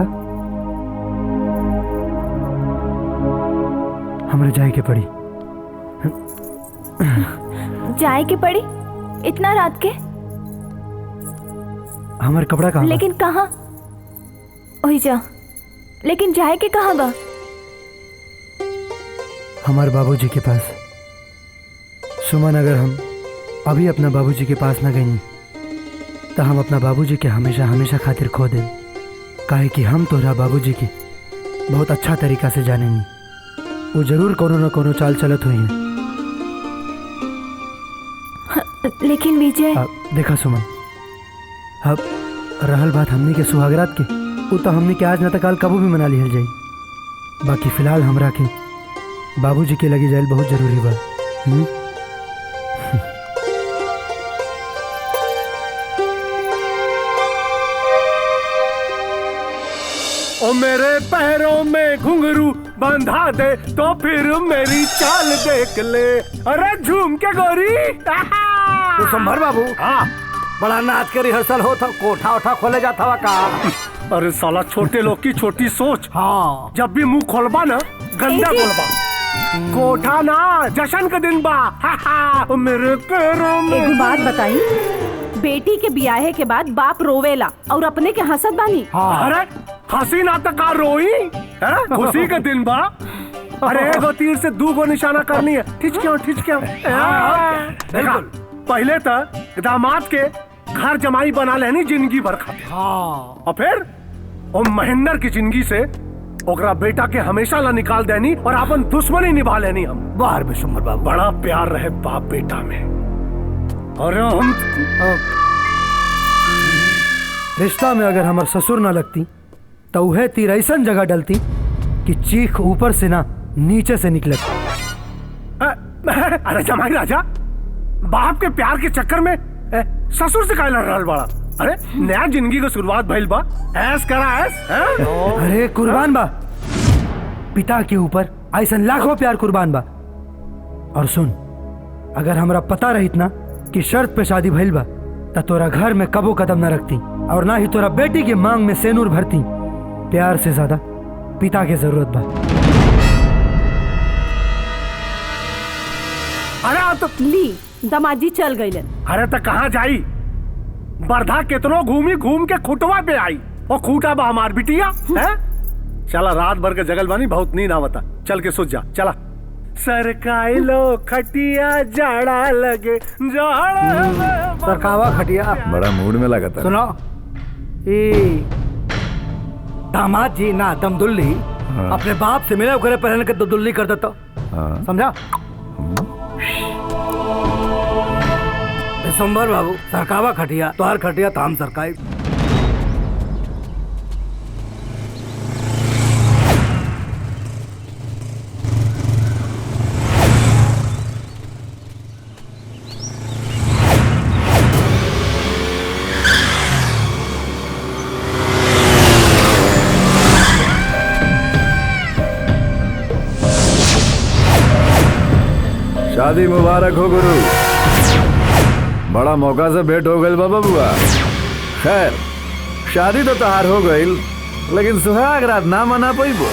हमरा जाए के पड़ी। जाए के पड़ी इतना रात के? हमार कपड़ा कहाँ बा? लेकिन कहाँ? ओही जा। लेकिन जाए के कहाँ बा? हमारे बाबूजी के पास। सुमन, अगर हम अभी अपना बाबूजी के पास न गई तो हम अपना बाबूजी के हमेशा हमेशा खातिर खो दें। काहे कि हम तोरा बाबूजी के बहुत अच्छा तरीका से जानेंगे। वो जरूर कोनो न कोनो चाल चलत हुई है। लेकिन विजय। देखा सुमन, अब रहल बात हमनी के सुहागरात के, वो तो हमनी के आज न तक कबू भी मना लिहल जाई। बाकी फिलहाल हमरा के बाबूजी के लगी जाइल बहुत जरूरी बा। ओ मेरे पैरों में घुंघरू बंधा दे तो फिर मेरी चाल देख ले। अरे झूम के गोरी। तो संभर बाबू। हाँ, बड़ा नाच के रिहर्सल हो था, कोठा उठा खोले जाता हुआ का। अरे साला छोटे लोग की छोटी सोच। हाँ, जब भी मुंह खोलबा ना गंदा बोलबा। कोठा ना जश्न का दिन बा। मेरे पैरों में। एक बात बताई, बेटी के ब्याहे के बाद बाप रोवेला और अपने के हंसत बानी। हाँ। अरे हंसी ना तो का रोई। खुशी का दिन बा। अरे एगो तीर से दू गो निशाना करनी है। ठीक क्यों? देखा, पहले तो दामाद के घर जमाई बना लेनी जिंदगी भर खातिर। हाँ। और फिर वो महेंद्र की जिंदगी से ओकरा बेटा के हमेशा ला निकाल देनी और अपन दुश्मनी निभा लेनी हम। बाहर में सुमर बाबू। बड़ा प्यार रहे बाप बेटा में। और हम रिश्ता में अगर हमार ससुर ना लगती तो वह तीर ऐसा जगह डलती कि चीख ऊपर से ना नीचे से निकले। अरे जमाई राजा, बाप के प्यार के चक्कर में ससुर से काहे लड़ रहल बड़ा? अरे नया जिंदगी की शुरुआत भइल बा, ऐस करा ऐस। अरे कुर्बान बा पिता के ऊपर ऐसा लाखों प्यार कुर्बान बा। और सुन, अगर हमरा पता रहित ना कि शर्त पे शादी भइल बा तो तोरा घर में कबो कदम न रखती और ना ही तोरा बेटी के मांग में सेनूर भरती। प्यार से ज्यादा पिता के जरूरत बा। अरे तो ली दमाजी चल गई। अरे तो कहाँ जाई? बरधा कितनो घूमी घूम के खुटवा पे आई। और खूटा बा हमार बिटिया है। चला, रात भर के जगल बानी, बहुत नींद आवता। चल के सो जा। चला। सरकाई लो खटिया जाड़ा लगे जाड़ा। सरकावा खटिया। बड़ा मूड में लगा था। सुनो, दामाद जी ना दमदुल्ली। हाँ। अपने बाप से मिले उकरे पहन के दुल्ली कर देता। हाँ। समझा? संबर बाबू, सरकावा खटिया तो हर खटिया ताम सरकाई। शादी मुबारक हो गुरु। बड़ा मौका से भेंट हो गई बाबा बुआ। खैर, शादी तो तहार हो गई, लेकिन सुहाग रात ना मना पाइबो।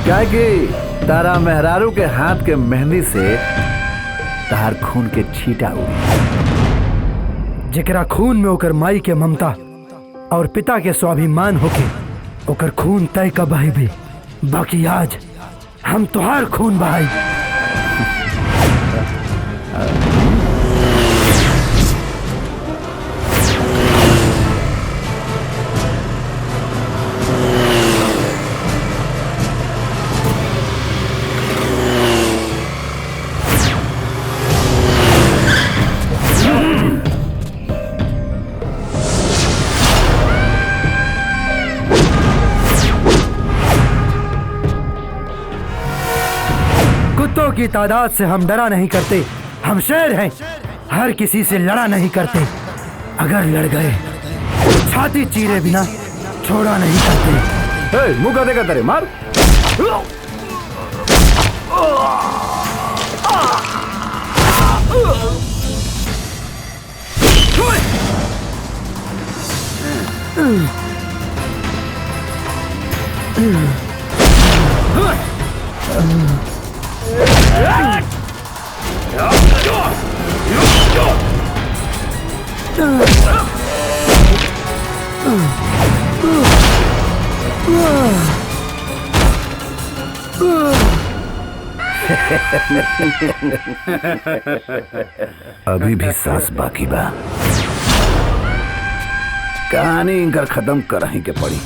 क्या कि तारा मेहरारू के हाथ के मेहंदी से तार खून के छींटा उड़ी। जेकरा खून में ओकर माई के ममता और पिता के स्वाभिमान होके ओकर खून तय का बहाई। बाकी आज हम तुहार खून बहाई। शेरों की तादाद से हम डरा नहीं करते, हम शेर हैं, हर किसी से लड़ा नहीं करते, अगर लड़ गए छाती चीरे बिना छोड़ा नहीं करते। मुंह का देखा तेरे मार। अभी भी सांस बाकी बा, कहानी इनकर खत्म करही के पड़ी।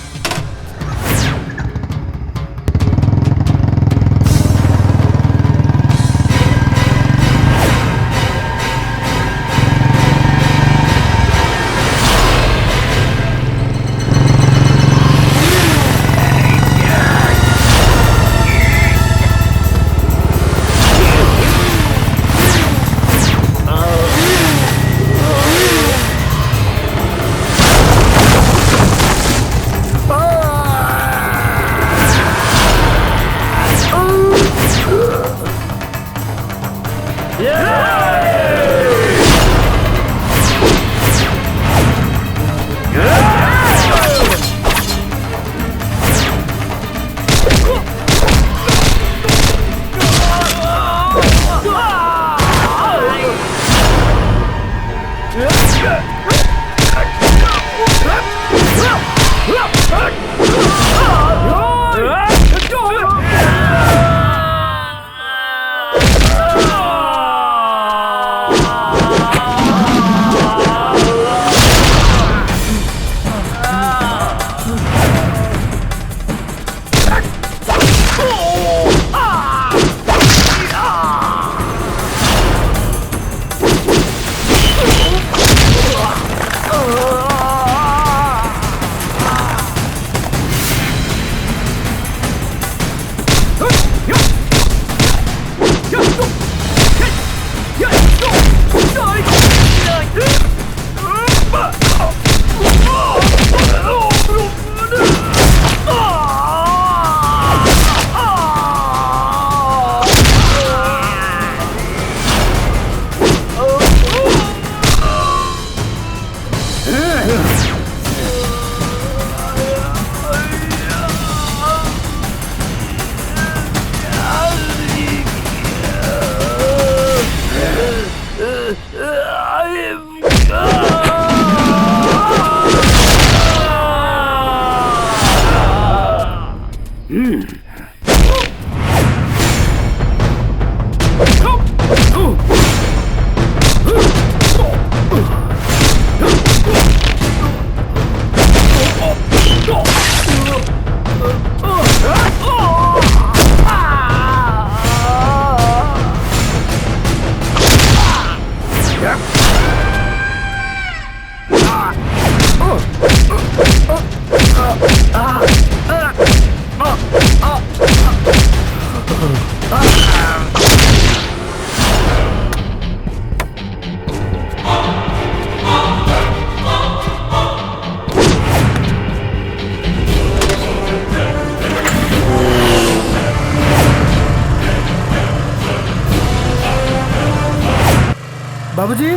बाबूजी,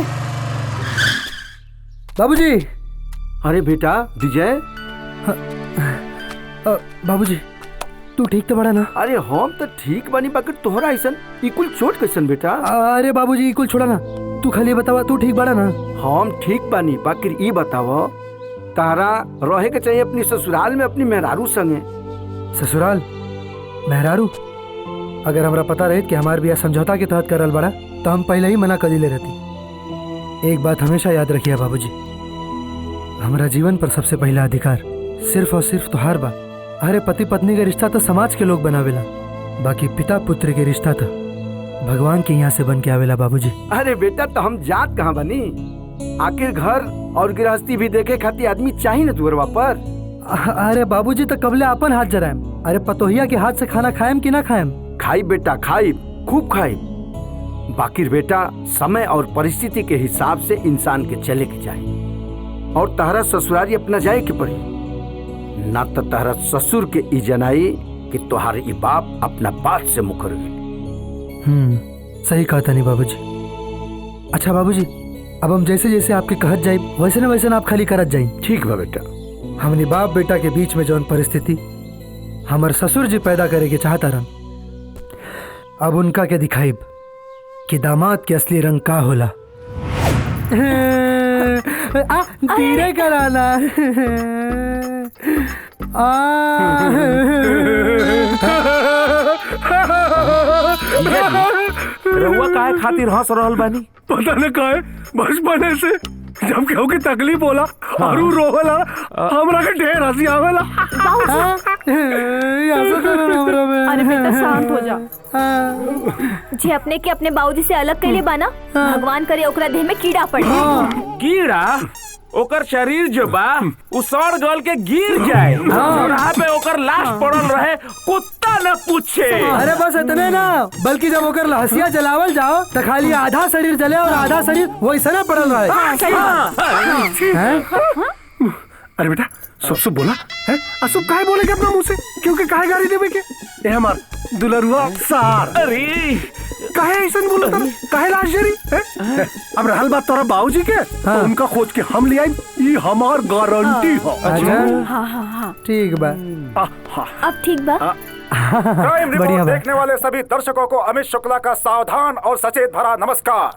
बाबूजी। अरे बेटा विजय। बाबूजी तू ठीक तो बड़ा ना? अरे हम तो ठीक बनी, बाकी तोहरा ऐसा इकुल चोट कैसन बेटा? अरे बाबूजी इकुल छोड़ा ना, तू खाली बतावा तू ठीक बड़ा ना? हम ठीक बानी, बाकी ई बतावा तारा रहे के चाहिए अपनी ससुराल में अपनी मेहरारू संगे। ससुराल मेहरारू? अगर हमरा पता रहे कि हमार बिया समझौता के तहत करल बड़ा तो हम पहले ही मना कर दिले रहती। एक बात हमेशा याद रखिए बाबूजी, हमारा जीवन पर सबसे पहला अधिकार सिर्फ और सिर्फ तुहार बा। अरे पति पत्नी का रिश्ता तो समाज के लोग बनावेला, बाकी पिता पुत्र के रिश्ता तो भगवान के यहाँ से बन के आवेला बाबूजी। अरे बेटा तो हम जात कहाँ बनी, आखिर घर और गृहस्थी भी देखे खातिर आदमी चाहिए न तुअरवा पर। अरे बाबूजी तो कबले अपन हाथ जराएम। अरे पतोहिया के हाथ से खाना खाएम कि ना खाएम? खाई बेटा खाई, खूब खाए। बाकी बेटा समय और परिस्थिति के हिसाब से इंसान के चले के जाए, और तहरा ससुरारी अपना जाए के पड़ी ना तो तहरा ससुर के ई जनाई कि तुहार ई बाप अपना बात से मुकर गए। सही कहा था नहीं बाबूजी। अच्छा बाबूजी, अब हम जैसे जैसे आपके कहत जाए वैसे ना वैसे ना आप खाली करत जाए। ठीक बा बेटा। हमने बाप बेटा के बीच में जौन परिस्थिति हमार ससुर जी पैदा करे के चाहता रन, अब उनका के दिखाइब कि दामाद के असली रंग का होला। धीरे कराना। रउआ काहे खातिर हंस रहल बानी? पता न काहे बचपने से जब केहू की तकलीफ होला और उ रोवला हमरा के ढेर हंसी आवेला। अरे बेटा शांत हो जा। जे अपने के अपने बाबूजी से अलग कैले बाना, भगवान करे ओकरा देह में कीड़ा पड़े। कीड़ा? ओकर शरीर जो बा उ सड़ गल के गिर जाए, चौराहा पे ओकर लाश पड़ल रहे, कुत्ता न पूछे। अरे बस इतने ना, बल्कि जब ओकर लहसिया जलावल जाओ तो खाली आधा शरीर जले और आधा शरीर वैसे ना पड़ल रहे। अरे बेटा सब बोला है, असुब काहे बोले के अपना मुंह से? क्योंकि काहे गाड़ी देवे के? ए हमार दुलरुआ सार। अरे काहे ऐसन बोलत है? काहे लाश जरी है? अब रहल बात तोरा बाबूजी के, तो उनका खोज के हम ले आई, ई हमार गारंटी हो। हाँ ठीक बा। अब ठीक बा। क्राइम रिपोर्ट देखने वाले सभी दर्शकों को अमित शुक्ला का सावधान और सचेत भरा नमस्कार।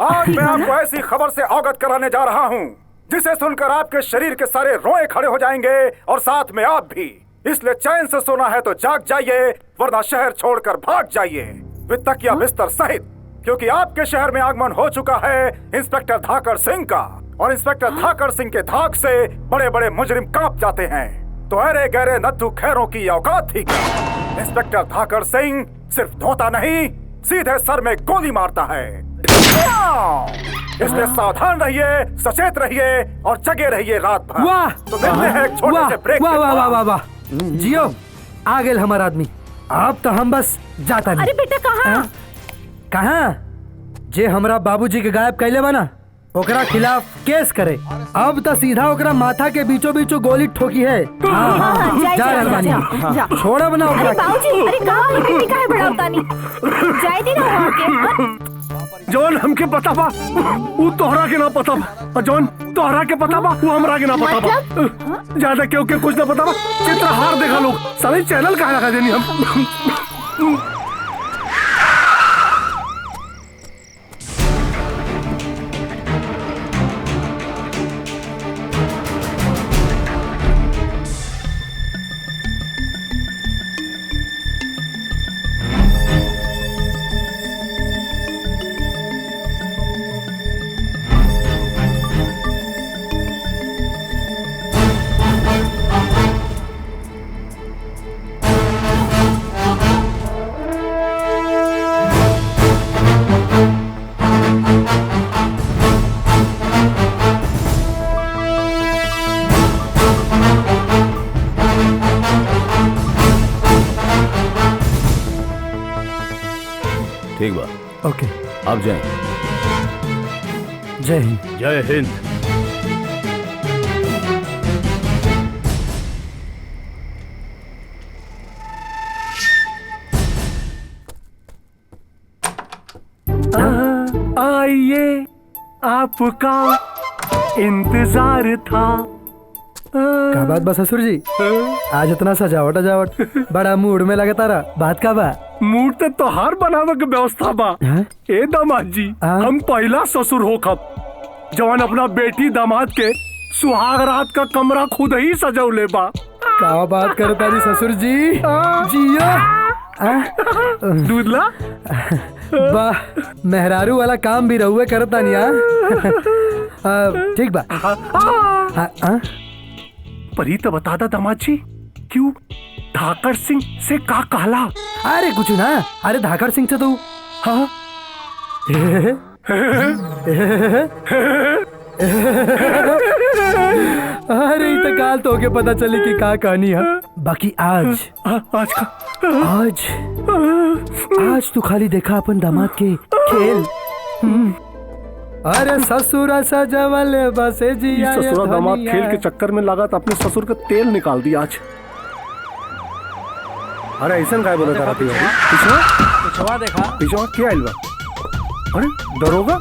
आज मैं आपको ऐसी खबर से अवगत कराने जा रहा हूँ जिसे सुनकर आपके शरीर के सारे रोए खड़े हो जाएंगे और साथ में आप भी। इसलिए चैन से सोना है तो जाग जाइए, वरना शहर छोड़कर भाग जाइए विद तकिया बिस्तर सहित, क्योंकि आपके शहर में आगमन हो चुका है इंस्पेक्टर धाकर सिंह का। और इंस्पेक्टर धाकर सिंह के धाक से बड़े बड़े मुजरिम कांप जाते हैं। तो अरे गहरे नद्दू खैरों की औकात थी क्या? इंस्पेक्टर धाकर सिंह सिर्फ धोता नहीं, सीधे सर में गोली मारता है। इसलिए सावधान रहिए, सचेत रहिए और जगे रहिए रात भर। वाह! तो मिलते हैं एक छोटे से ब्रेक। वाह वाह वाह वाह वाह, जियो आ गेल हमार आदमी। अब तो हम बस जाता नहीं। अरे बेटा कहाँ? कहाँ? जे हमरा बाबूजी के गायब कैले बना ओकरा खिलाफ केस करे। अब तो सीधा ओकरा माथा के बीचों बीचों गोली ठोकी है। जा रहल बानी, छोड़ा बना ओकरा। बाबूजी अरे कहाँ है बेटी? काहे बड़ावतानी? जाए दी ना वहाँ के। जौन हमके पता बा वो तोहरा के ना पता बा, और जौन तोहरा के पता बा वो हमरा के ना पता बा। ज्यादा क्यों के कुछ ना पता बा। चित्रहार देखा लोग, सारे चैनल कहाँ लगा देनी हम। ठीक बा, ओके आप जाएं। जय हिंद। जय हिंद। आइए आपका इंतजार था। का बात बा ससुर जी, आज इतना सजावट बड़ा मूड में लगे तारा। बात का बा? मूड तो तोहार बनावे के व्यवस्था बा। ए दामाद जी, हम पहला ससुर हो खब जवान अपना बेटी दामाद के सुहाग रात का कमरा खुद ही सजौले बा। का बात करो तारी ससुर जी? जियो दूधला वाह, मेहरारू वाला काम भी रहुए करता नहीं। ठीक बा। पर ही तो बता दा दामाद जी, क्यों धाकर सिंह से का कहला? अरे कुछ ना, अरे धाकर सिंह से तो हाँ अरे तो काल तो के पता चली कि का कहानी है। बाकी आज आज तू खाली देखा अपन दामाद के खेल। अरे ससुर सजवल बसे जिया ससुरा दामाद खेल के चक्कर में लगा तो अपने ससुर का तेल निकाल दिया आज। अरे ऐसा काय बोला था पिछवा देखा पिछवा क्या आइल बा? अरे दरोगा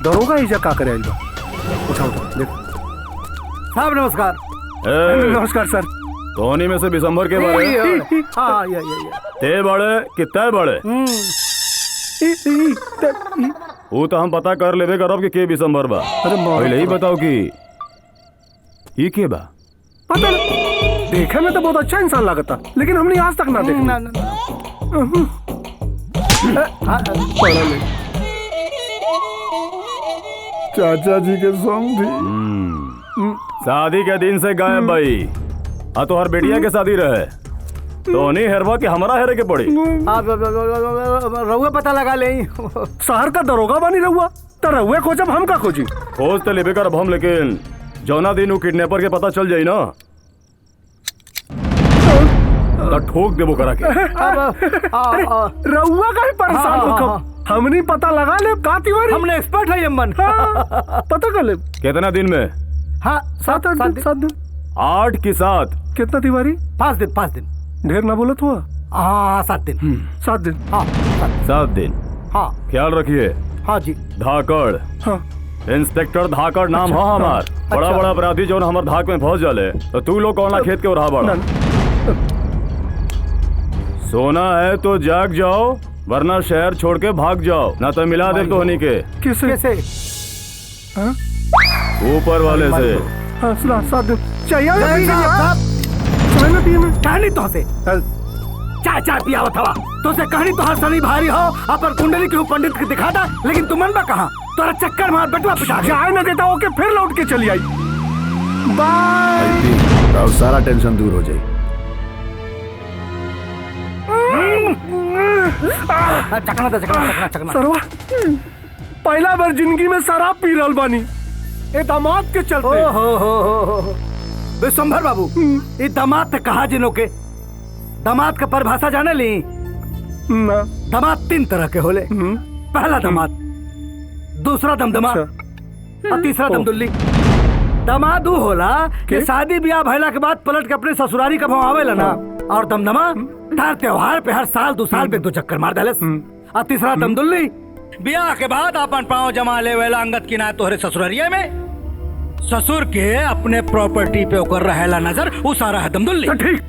दरोगा ऐसा का करे आइल बा? उठा उठा देख साहब नमस्कार। नमस्कार सर। कौन में से बिसंबर के बारे? हाँ ते बड़े कितने बड़े वो तो हम पता कर लेबे करब के बिसंबर बा। अरे पहले ही बताओ कि ये के बा? पता देखे में तो बहुत अच्छा इंसान लगता, लेकिन हमने आज तक ना देखा। चाचा जी के संग शादी के दिन से गायब भाई। तो हर बेटिया के शादी रहे तो नहीं हेरवा कि हमारा हेरे के पड़ी। रहुआ पता लगा ले शहर का दरोगा बनी रहुआ तो रहुए खोजब हम का खोजी? खोज तो लेबे करब हम, लेकिन जौना दिन किडनैपर के पता चल जाई ना तो ठोक देबो करा के। रहुआ का ही परेशान हो, हमने पता लगा ले का तिवारी। हमने एक्सपर्ट है यमन। पता कर ले कितना दिन में? हाँ 7 दिन। 8 की 7 कितना तिवारी? 5 दिन। ढेर ना बोलत हुआ। हाँ 7 दिन। 7 दिन। हाँ 7 दिन। हाँ ख्याल रखिए। हाँ जी। धाकड़। हाँ इंस्पेक्टर धाकड़ नाम है हमार। बड़ा बड़ा अपराधी जो हमारे धाक में फंस जाले तो तू लोग कौन खेत के उड़ा बड़ा। सोना है तो जाग जाओ वरना शहर छोड़ के भाग जाओ, ना तो मिला दे तो होनी के। कैसे? ऊपर वाले से। हाँ सुना 7 दिन चाहिए कहानी तो से चाय पियावत हवा तो से कहानी तो सनी भारी हो अपन कुंडली के पंडित के दिखाता, लेकिन तू मन बा कहाँ तोरा चक्कर मार बटवा पिटा चाय न देता ओके फिर लौट के चली आई। बाय सारा टेंशन दूर हो जाए। चकना सरवा पहला बार जिंदगी में शराब पी रहल बानी ए दामाद के चलते। हो विश्वंभर बाबू ये दामाद कहा जिनो के दामाद का परिभाषा जाने ली ना? दामाद 3 तरह के होले। पहला दामाद, दूसरा दमदमा और तीसरा दमदुल्ली। दामाद वो होला कि शादी ब्याह भइला के बाद पलट के अपने ससुरारी का भाव आवेला ना, और दमदमा हर त्योहार पे हर साल 2 साल पे 2 चक्कर मार देले। और तीसरा दमदुल्ली ब्याह के बाद अपन पाँव जमा ले वेला अंगत की ना तोहरे ससुरारिया में ससुर के अपने प्रॉपर्टी पे ओकर रहेला नजर, वो सारा है दमदुल्ली। ठीक,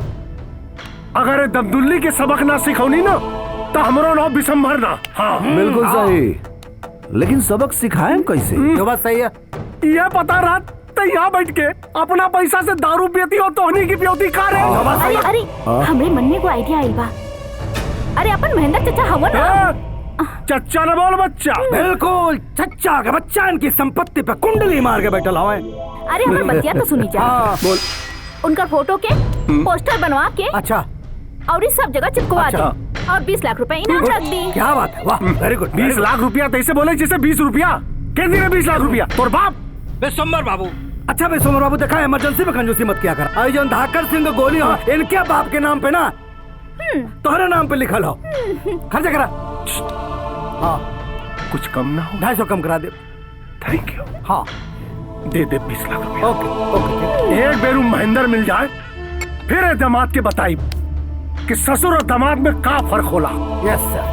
अगर दमदुल्ली के सबक ना सिखौनी ना तो हमरो नाम बिसंभर ना। हाँ बिल्कुल सही, लेकिन सबक सिखाए कैसे? जो बात सही है ये पता रात तो यहाँ बैठ के अपना पैसा से दारू पीती हो तोहनी की पियोती खा रहे। अरे हमरे मन में कोई आइडिया आइल बा। अरे अपन महेंद्र चचा हवा ना। चच्चा न बोल बच्चा। बिल्कुल चच्चा के बच्चा इनकी संपत्ति पे कुंडली मार के बैठल हवे। अरे हमार बतिया तो सुनी जा। बोल। उनका फोटो के पोस्टर बनवा के अच्छा और इस सब जगह चिपकवा दे और 20 लाख रुपए इनाम रख दी। क्या बात है, वाह वेरी गुड। 20 लाख रुपया तैसे बोले जैसे 20 रुपया के दिए 20 लाख रुपया तोर बाप विश्वंभर बाबू। अच्छा विश्वंभर बाबू देखा इमरजेंसी में कंजूसी मत किया कर। आई जो धाकर सिंह गोली हो इनके बाप के नाम पे ना तोहरे नाम पे लिखल हो। खर्चा करा। हाँ कुछ कम ना हो? 250 कम करा दे। Thank you. हाँ दे 20 लाख रुपया। ओके। एक बेरू महेंद्र मिल जाए फिर दामाद के बताई कि ससुर और दामाद में का फर्क होला। यस सर।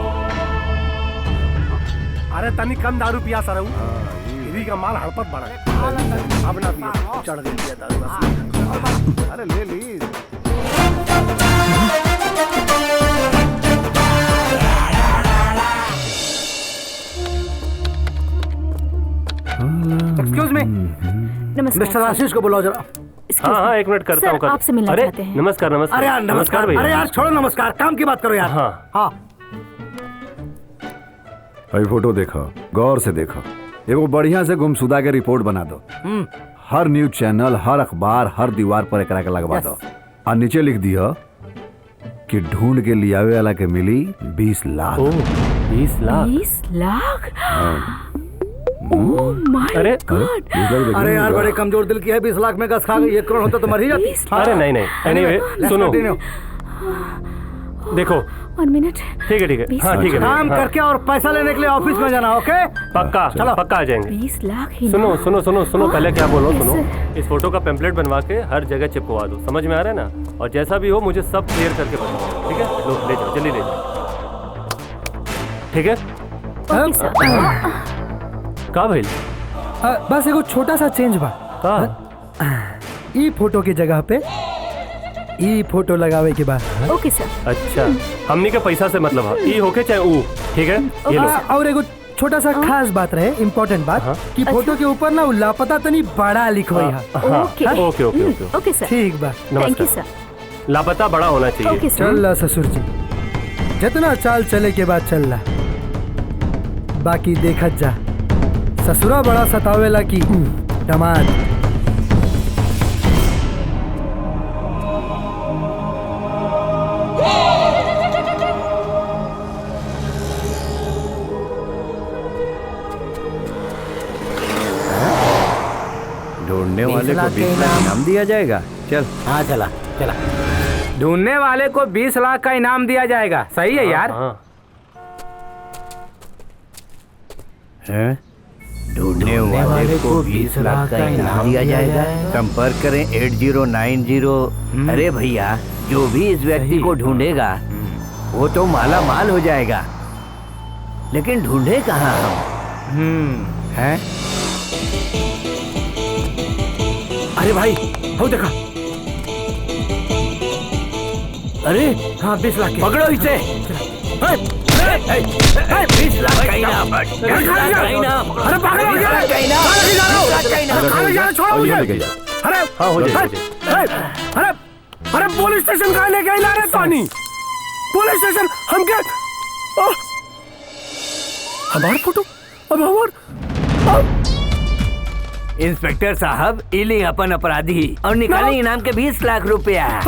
अरे तनी कम दारू पिया सर इन्हीं का माल हड़पत बड़ा। अब ना पिया चढ़ गई दारू। अरे ले ली। एक्सक्यूज मी नमस्कार मिस्टर आशीष को बुलाओ जरा। हाँ 1 मिनट करता हूँ। आपसे मिलना चाहते हैं। नमस्कार। अरे यार नमस्कार भैया। अरे यार छोड़ो नमस्कार, काम की बात करो यार। हाँ भाई फोटो देखो, गौर से देखो, एगो बढ़िया से गुमशुदा के रिपोर्ट बना दो। हर न्यूज चैनल, हर अखबार, हर दीवार पर एकरा के लगवा दो और नीचे लिख दियो कि ढूंढ के लियावे वाला के मिली 20 lakh. 20 lakh? 20 lakh? Oh my God. अरे यार बड़े कमजोर दिल की है। 20 लाख में 10 खा गई, 1 करोड़ होता तो मर ही जाती। अरे नहीं। एनीवे सुनो, देखो 1 मिनट। ठीक है हाँ ठीक है। काम करके और पैसा लेने के लिए ऑफिस में जाना। ओके पक्का चलो पक्का आ जाएंगे। 20 लाख ही सुनो सुनो सुनो सुनो पहले क्या बोलो सुनो। Yes, इस फोटो का पेम्पलेट बनवा के हर जगह चिपकवा दो, समझ में आ रहा है ना? और जैसा भी हो मुझे सब क्लियर करके बताओ, ठीक है? लो ले जाओ जल्दी ले जाओ, ठीक है? का भाई बस एगो छोटा सा चेंज बा। ई फोटो की जगह पे ई फोटो लगावे के बाद। ओके सर। अच्छा हमनी के पैसा से मतलब है ई होके चाहे ऊ, ठीक है? ये लो। और एगो छोटा सा खास बात रहे, इम्पोर्टेंट बात कि फोटो के ऊपर ना लापता तनी बड़ा लिखो है। ओके ओके ओके ओके सर। ठीक बा। थैंक यू सर। लापता बड़ा होना चाहिए। चल ला ससुर जी, जितना चाल चले के बाद चल ला, बाकी देखत जा ससुरा बड़ा सतावेला की दमाद। ढूंढने वाले को 20 लाख इनाम दिया जाएगा। चल हाँ चला चला। ढूंढने वाले को 20 लाख का इनाम दिया जाएगा। सही है यार। ढूंढने वाले को 20 लाख का इनाम दिया जाएगा। संपर्क करें 8090। अरे भैया जो भी इस व्यक्ति को ढूंढेगा वो तो माला माल हो जाएगा, लेकिन ढूंढे कहाँ हम? हैं? अरे भाई हो देखा। अरे हाँ 20 लाख पकड़ो इसे। 20 लाख का इनाम। अरे पागल हो गया? छोड़ो मुझे। अरे हाँ हो जाएगा। अरे अरे पुलिस स्टेशन कहाँ लेके आई रे पानी? पुलिस स्टेशन हम क्या? हमारा फोटो अब हमार। इंस्पेक्टर साहब इली अपन अपराधी और निकाले इनाम के 20 लाख रुपया।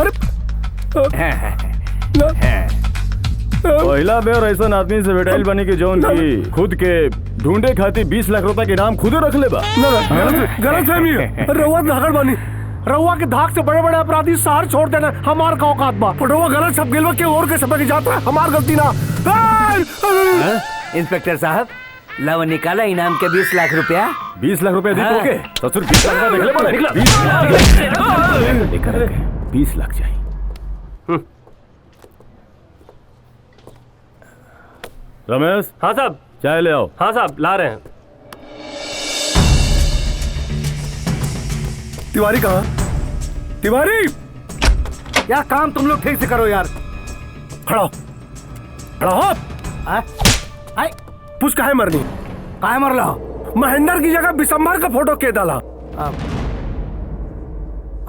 पहला बेर ऐसा आदमी से भेटाइल बनी की जौन की खुद के ढूंढे खाती 20 लाख रुपए के इनाम खुदे रख ले बा। गलत फहमी है। रउआ धागड़ बनी। रउआ के धाक से बड़े बड़े अपराधी शहर छोड़ देना हमार का औकात बा। रउआ गलत सब गिलवा के और के समय जाता है, हमार गलती ना। इंस्पेक्टर साहब लाओ निकाला इनाम के 20 लाख रुपया। 20 लाख रुपया दीपो के ससुर 20 लाख का देख ले पड़े। 20 लाख चाहिए। रमेश। हाँ साहब। चाय ले आओ। हाँ साहब ला रहे हैं। तिवारी कहाँ? तिवारी यार काम तुम लोग ठीक से करो यार। खड़ा खड़ा हो। पूछ काहे मरनी? काहे मरला? महेंद्र की जगह बिशंबर का फोटो के डाला।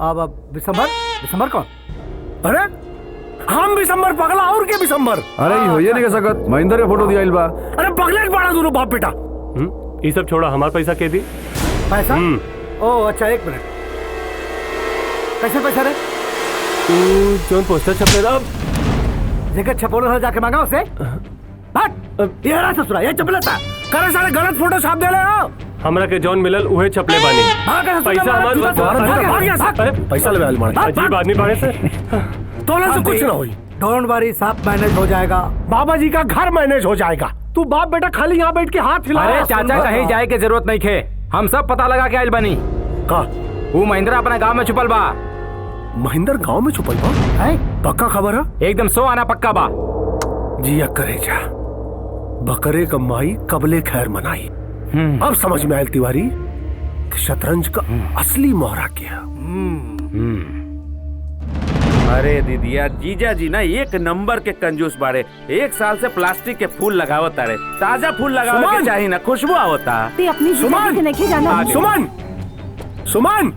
अब बिशंबर कौन? अरे हम बिशंबर पगला और के बिशंबर? अरे ये नहीं कह सकत। महेंद्र का फोटो दिया बा। अरे पगले बड़ा दोनों बाप बेटा। ये सब छोड़ा, हमारा पैसा के दी। पैसा? ओ अच्छा 1 मिनट। कैसे पैसा रे? तू जोन पोस्टर छपे रहा जगह छपोलो जाके मांगा उसे। ये रहा ससुरा, ये चपला था। करे सारे गलत फोटो छाप दे ले हो। हमरा के जॉन मिलल उहे छपले बानी। पैसा हमारे पैसा ले आल मार। अजीब आदमी बाड़े से। तोला से कुछ ना होई। डोंट वरी, सब मैनेज हो जाएगा। बाबा जी का घर मैनेज हो जाएगा। तू बाप बेटा खाली यहाँ बैठ के हाथ हिला। अरे चाचा कहीं जाए के जरूरत नहीं खे, हम सब पता लगा के आइल बनी। का वो महेंद्र अपना गांव में छुपल बा। महेंद्र गांव में छुपल बा? पक्का खबर है? एकदम 100 आना पक्का बा। जिया करे जा। बकरे का माई कबले खैर मनाई। अब समझ में आयल तिवारी कि शतरंज का असली मोहरा क्या। अरे दीदिया जीजा जी ना एक नंबर के कंजूस बाड़े। 1 साल से प्लास्टिक के फूल लगावत तारे। ताजा फूल लगावे के चाहिए ना, खुशबू आवता। अपनी सुमन सुमन।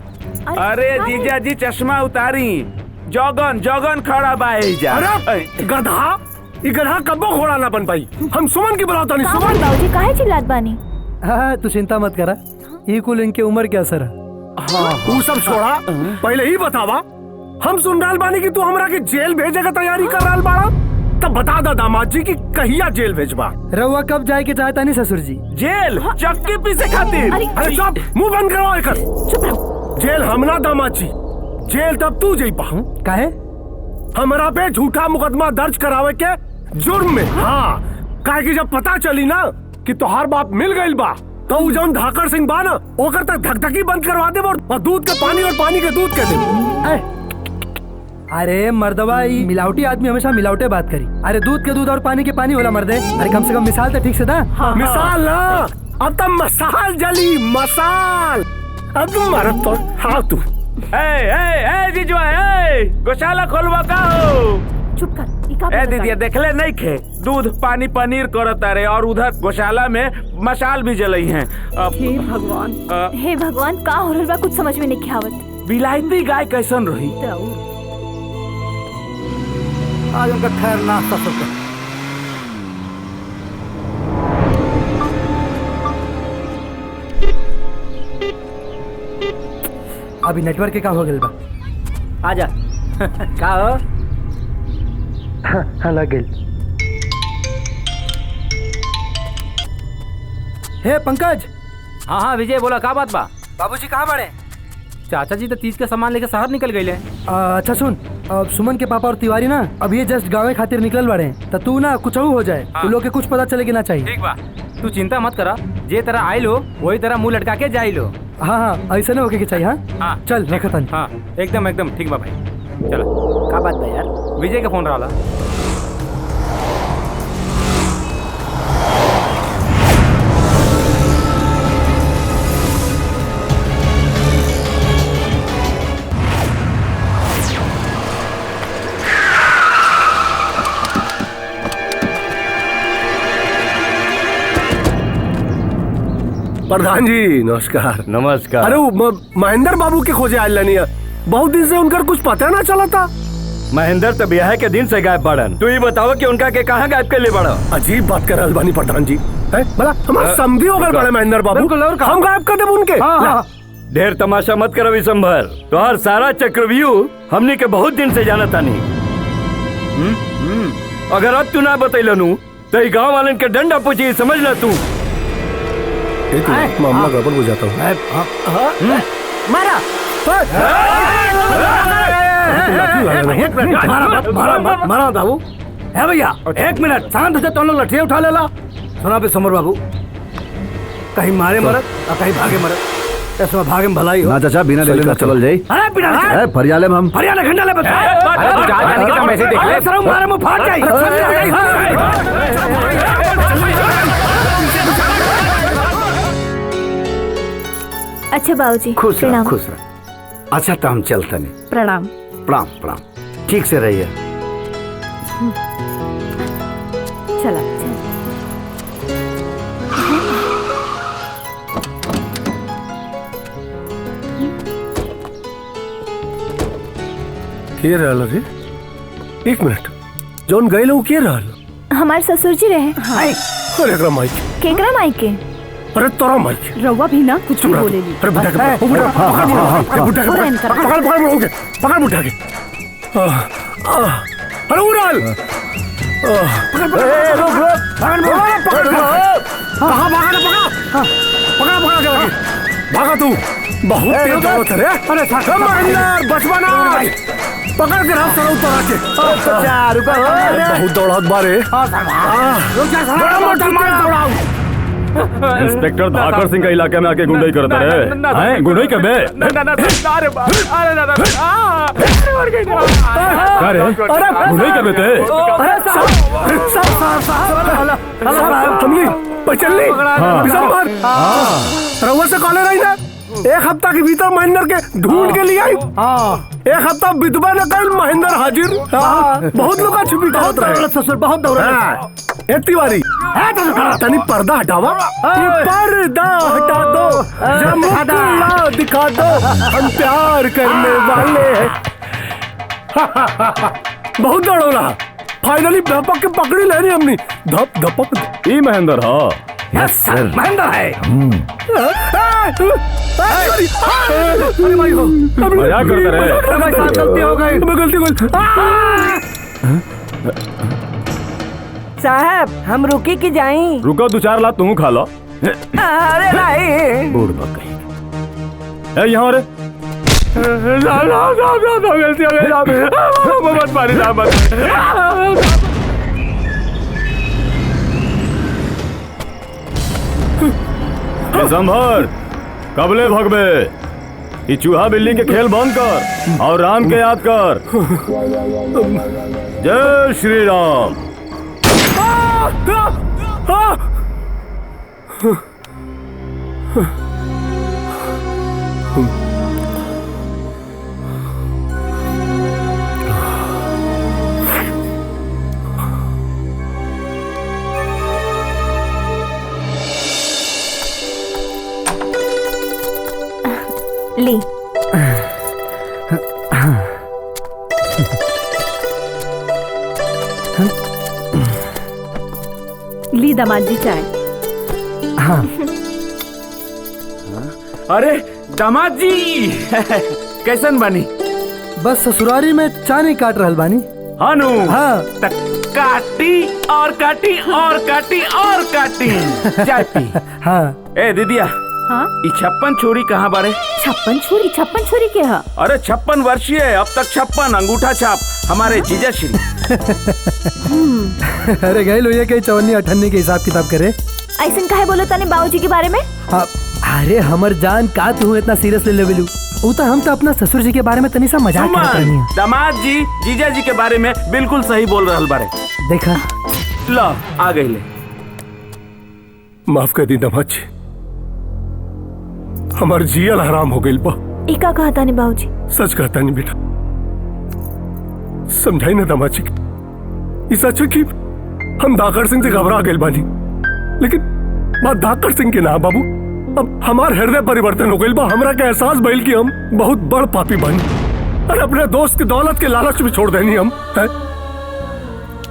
अरे जीजा जी चश्मा उतारी। जगन जगन खड़ा बाजा। अरे गधा, ये गधा कब्बो घोड़ा ना बन पाई। हम सुमन की बुलाता नहीं। सुमन बाबूजी काहे चिल्लात बानी? हाँ तू चिंता मत करा। ये कुल इनके उम्र क्या सर? हाँ तू सब छोड़ा, पहले ही बतावा। हम सुन रहा बानी कि तू हमरा के जेल भेजे का तैयारी कर रहा बाड़ा। तब बता दा दामाद जी कि कहिया जेल भेजबा। रउआ कब जाए के चाहता नहीं ससुर जी? जेल चक्की पीसे खातिर। अरे चुप, मुंह बंद करो एकर। चुप रहो। जेल हम ना दामाद जी, जेल तब तू जइबा। काहे? हमरा पे झूठा मुकदमा दर्ज करावे के जुर्म में। हाँ, काहे कि जब पता चली ना कि तोहार बाप मिल गइल बा तो उ जौन धाकड़ सिंह बा ना ओकर तक धकधकी बंद करवा दे और दूध के पानी और पानी के दूध के दे। अरे मर्दवा, मिलावटी आदमी हमेशा मिलावटे बात करी। अरे दूध के दूध और पानी के पानी होला मर्दे। अरे कम से कम मिसाल तो ठीक से दा। मिसाल ना, अब तो मसाल जली मसाल। अब तुम मरद तो हाँ तू जीजुआ गौशाला खोलवा का हो। चुप कर। ए दीदी देखले नहीं खे दूध पानी पनीर करता रे और उधर गौशाला में मशाल भी जलई हैं। हे भगवान, हे भगवान, का हो रहल बा कुछ समझ में नहीं आवत। बिलायती गाय कैसन रही? आज उनका खैर नाश्ता सब अभी नेटवर्क के का हो गइल बा। आजा। का हो? हाँ लग गइल। हे पंकज। हाँ हाँ विजय बोला, का बात बा? बाबूजी कहाँ बड़े? चाचा जी तो तीज के सामान लेके शहर निकल गए। अच्छा सुन, सुमन के पापा और तिवारी ना अभी जस्ट गाँव खातिर निकल बड़े, तो तू ना कुछ हो जाए। तू लोग के कुछ पता चले कि ना चाहिए। ठीक बा, तू चिंता मत करा। जे तरह आई लो वही तरह मुंह लटका के जाई लो। हाँ हाँ ऐसा ना होके चाहिए। हाँ हाँ चल रखता। हाँ एकदम एकदम ठीक बा भाई। चलो। का बात बा यार? विजय का फोन रहा। प्रधान जी नमस्कार। नमस्कार। अरे महेंद्र बाबू के खोजे आयल नहीं, बहुत दिन से उनका कुछ पता ना चला था। महेंद्र तो ब्याह के दिन से गायब पड़न। तू ही बताओ कि उनका के कहाँ गायब कर ले बड़ा? अजीब बात कर अलबानी प्रधान जी। भला हमारे समझी होकर बड़े महेंद्र बाबू, हम गायब कर दे उनके। ढेर तमाशा मत करो विशंभर। तो हर सारा चक्रव्यूह हमने के बहुत दिन से जाना था नहीं। अगर अब तू ना बतैलनू तो गाँव वालन के डंडा पूछी, समझ ल तू। मामला गड़बड़ हो जाता हूँ। मारा मारा बाबू। है भैया एक मिनट शांत से तुम लोग लठिया उठा लेला। सुना पे समर बाबू, कहीं मारे मरत और कहीं भागे मरत। ऐसा भागे में भलाई हो ना चाचा, बिना ले लेना चल जाई। अरे बिना फरियाले में हम फरियाले घंटा ले बता। अरे तू जा जाने के तो मैसेज देख ले। सर मारे मुंह फाड़ जाए। अच्छा बाबूजी खुश रह खुश रह। अच्छा तो हम चलते नहीं। प्रणाम। प्रणाम प्रणाम। ठीक से रहिए। चला के रहल रे? एक मिनट, जौन गए लोग के रहल? हमारे ससुर जी रहे। अरे एकरा माइक केकरा माई के? अरे तोरा माइक रउआ भी ना कुछ भी बोले ली। अरे बुढ़ा के पकड़ बुढ़ा के। अरे उड़ाल भागा तू। बहुत तेज दौड़त है रे। अरे महेंद्र बचपना पकड़ के रख सर उतर आके। बहुत दौड़त बारे। बड़ा मोटा मार दौड़ाऊ। इंस्पेक्टर धाकर सिंह का इलाके में आके गुंडई करता है। गुंडई कर बे। अरे गुंडई कर बेटे। चल रउआ से कॉले रही ना, एक हफ्ता के भीतर महेंद्र के ढूंढ के लिए आई। एक हफ्ता विधवा न कल महेंद्र हाजिर। बहुत लोग छुपी बहुत बहुत दौड़। ए तिवारी तनी पर्दा हटावा। पर्दा हटा दो, जमुना दिखा दो, हम प्यार करने वाले हैं। बहुत दौड़ोला। फाइनली धपक के पकड़ी ले रही हमने। धप धपक। ई महेंद्र हाँ। यस सर महेंद्र है। क्या करता रहे? गलती हो गई। गलती साहब हम रुके कि जाई? रुको 2-4 लात तू खा लो। अरे नहीं बूढ़ बकरी। यहाँ रे गलती हो गई। मत मारी। संभर कबले भगबे, ये चूहा बिल्ली के खेल बंद कर और राम के याद कर। जय श्री राम। ली ली दामाद जी चाय। हाँ। अरे दामाद जी कैसन बनी? बस ससुरारी में चाय काट रहल बानी। हानू। हाँ। काटी और काटी और काटी और काटी चाय पी। हाँ। ए दीदिया, हाँ? ये 56 छुरी कहाँ बारे? 56 छुरी के हा? अरे 56 वर्षीय, अब तक 56 अंगूठा छाप हमारे जीजा श्री। अरे गए लोहिया के 54-58 के हिसाब किताब करे। ऐसा काहे बोलो तने बाबूजी के बारे में? अरे हमर जान का तू इतना सीरियस ले लेवेलू? वो तो हम तो अपना ससुर जी के बारे में तनी सा मजाक करत रहनी है। दामाद जी जीजा जी के बारे में बिल्कुल सही बोल रहल बारे। देखा लो आ गई ले। माफ कर दी दामाद जी, हमार जियल हराम हो गई बा। इका कहता नहीं बाबूजी? सच कहता नहीं बेटा, समझाई ना दामाद जी। ये सच है कि हम धाकड़ सिंह से घबरा गए बानी, लेकिन बात धाकड़ सिंह के ना बाबू। अब हमार हृदय परिवर्तन हो गई बा। हमरा के एहसास भइल कि हम बहुत बड़ पापी बानी और अपने दोस्त की दौलत के लालच में छोड़ देनी हम।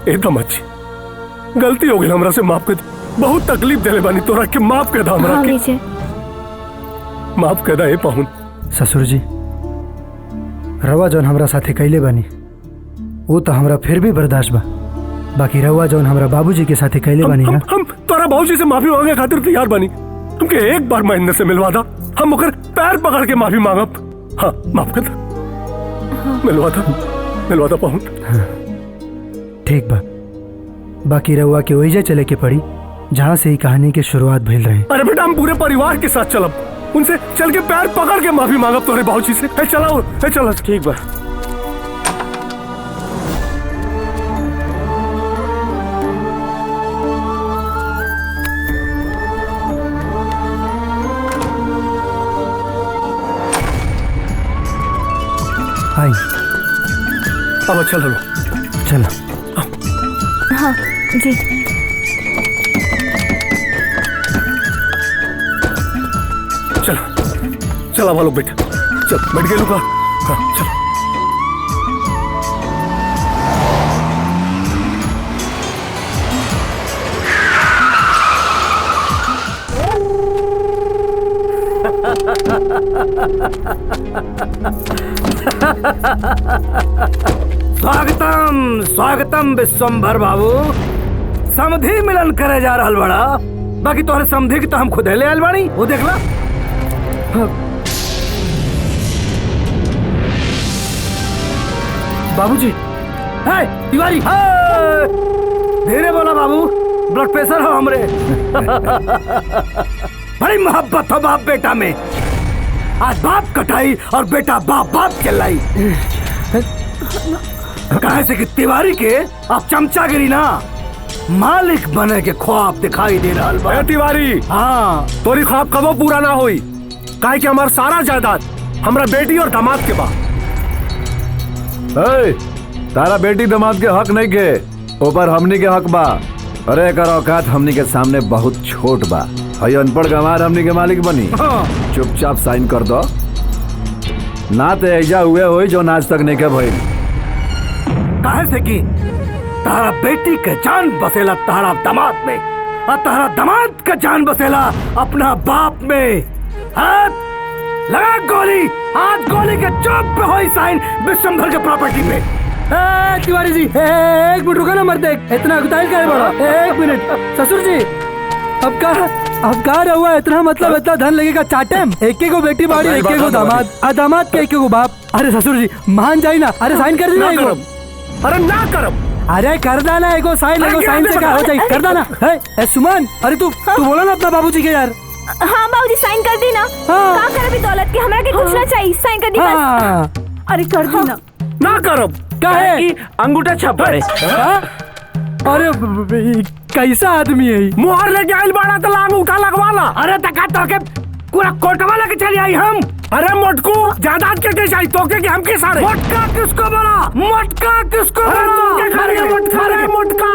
ए दामाद जी, गलती हो गई, हमरा से माफ कर दे। बहुत तकलीफ देले बानी तोरा के, माफ कर दा हमरा के। माफ कर दा ए पाहुन। ससुर जी, रवा जौन हमरा साथे कैले बानी वो तो हमरा फिर भी बर्दाश्त बा, बाकी रवा जौन हमरा बाबूजी के साथे कैले बानी ना, हम तोरा बाबूजी से माफी मांगे खातिर तैयार बानी। तुमके एक बार महेंद्र से मिलवा दा, हम ओकर पैर पकड़ के माफी मांगब। हाँ माफ कर दा। मिलवा दा पाहुन। ठीक बा, बाकी रवा के वही चले के पड़ी जहाँ से ही कहानी की शुरुआत भइल रहे। अरे बेटा, हम पूरे परिवार के साथ चलब, उनसे चल के पैर पकड़ के माफी मांगब तोरे बाबूजी से। चला ठीक बा। आई अब चलो चलो। हाँ जी। चला वालों बेटा, चल बैठ गए लुका। हाँ चलो। स्वागतम स्वागतम विश्वम्भर बाबू। समधी मिलन करे जा रहल बड़ा, बाकी तोहरे समधी की तो हम खुद ले आयल बानी। वो देख ला। बाबूजी, है तिवारी, धीरे बोला बाबू, ब्लड प्रेशर हो हमरे। बड़ी मोहब्बत हो बाप बेटा में। आज बाप कटाई और बेटा बाप बाप चलाई। कहे से कि तिवारी के अब चमचागिरी ना, मालिक बने के ख्वाब दिखाई दे रहा बा। तिवारी, हाँ तोरी ख्वाब कबो पूरा ना होई, काहे कि हमार सारा जायदाद हमरा बेटी और दामाद के बा। तारा बेटी दामाद के हक नहीं के, ऊपर हमनी के हक बा। अरे एकर औकात हमनी के सामने बहुत छोट बा। हई अनपढ़ गंवार हमनी के मालिक बनी। चुपचाप साइन कर दो, ना तो ऐजा हुए होई जो आज तक नहीं के भइल। कहे से कि तारा बेटी के जान बसेला तारा दामाद में, और तारा दामाद का जान बसेला अपना बाप में। हाथ लगा गोली, आज गोली के चौक पे होई साइन विश्वम्भर के प्रॉपर्टी पे। तिवारी जी, एक मिनट रुका ना मर्दे, इतना गुताइल करे बड़ा। एक मिनट ससुर जी, अब का रहुआ इतना, मतलब इतना धन लगेगा चाटेम। एक को बेटी बाड़ी, एक को दामाद, दामाद के एक को बाप। अरे ससुर जी मान जाई ना, अरे साइन कर दीजिए। अरे ना करब, अरे कर दाना एगो साइन से क्या हो जाए, कर दाना। ए सुमन, अरे तू बोला ना अपना बाबूजी के यार। हाँ बाबूजी साइन कर दी ना। का कर अभी दौलत के हमरा के कुछ ना चाहिए, साइन कर दी बस। अरे कर दी ना। ना करो काहे अंगूठा छप पड़े। अरे कैसा आदमी है, मुहर लेके आइल बाड़ा तो अंगूठा लगवाला। अरे तका तो के पूरा कोटवा लेके चली आई हम। अरे मोटकू जायदाद के कैसे आई तोके कि हम के सारे। मोटका किसको बोला, मोटका किसको बोला, मोटका।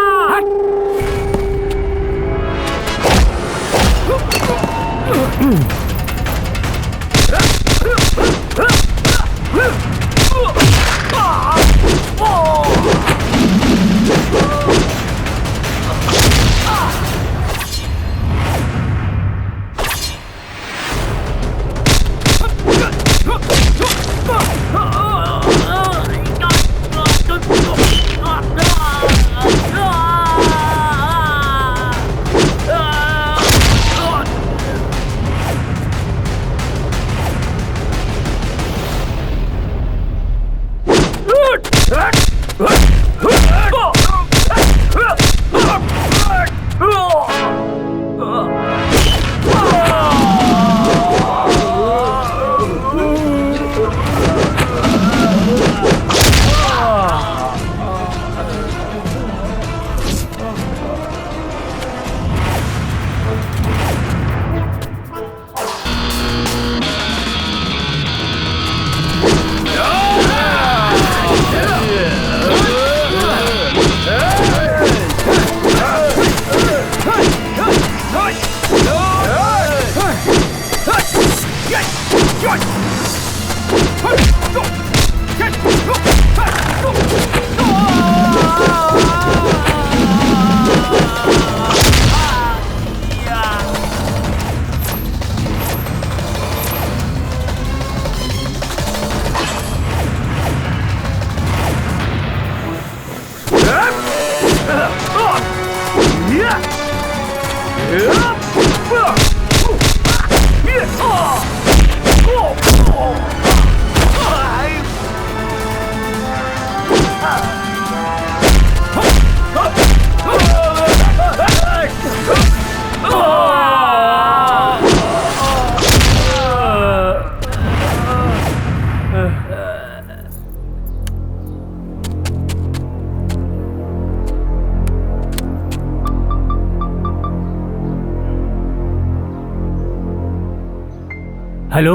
हेलो,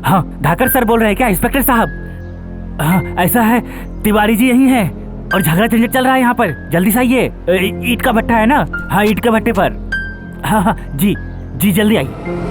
हाँ धाकर सर बोल रहे हैं क्या इंस्पेक्टर साहब? हाँ ऐसा है, तिवारी जी यही हैं और झगड़ा झंझट चल रहा है यहाँ पर, जल्दी से आइए। ईंट का भट्टा है ना? हाँ ईंट के भट्टे पर। हाँ हाँ जी जी जल्दी आइए।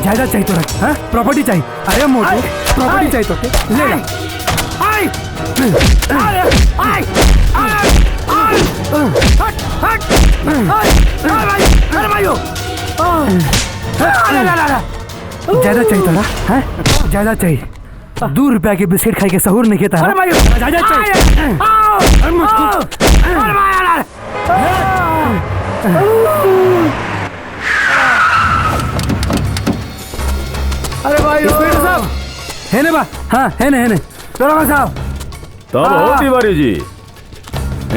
जायदाद चाहिए तो रख, हाँ? प्रॉपर्टी चाहिए। अरे मोटू, प्रॉपर्टी चाहिए तो ले ला। ज्यादा चाहिए थोड़ा, हाँ? ज्यादा चाहिए। 2 रुपया के बिस्किट खाई के सहूर नहीं खाता। ज्यादा चाहिए। अरे भाई साहब है ने बा? हाँ है ने दरोगा साहब। तब हो तिवारी जी,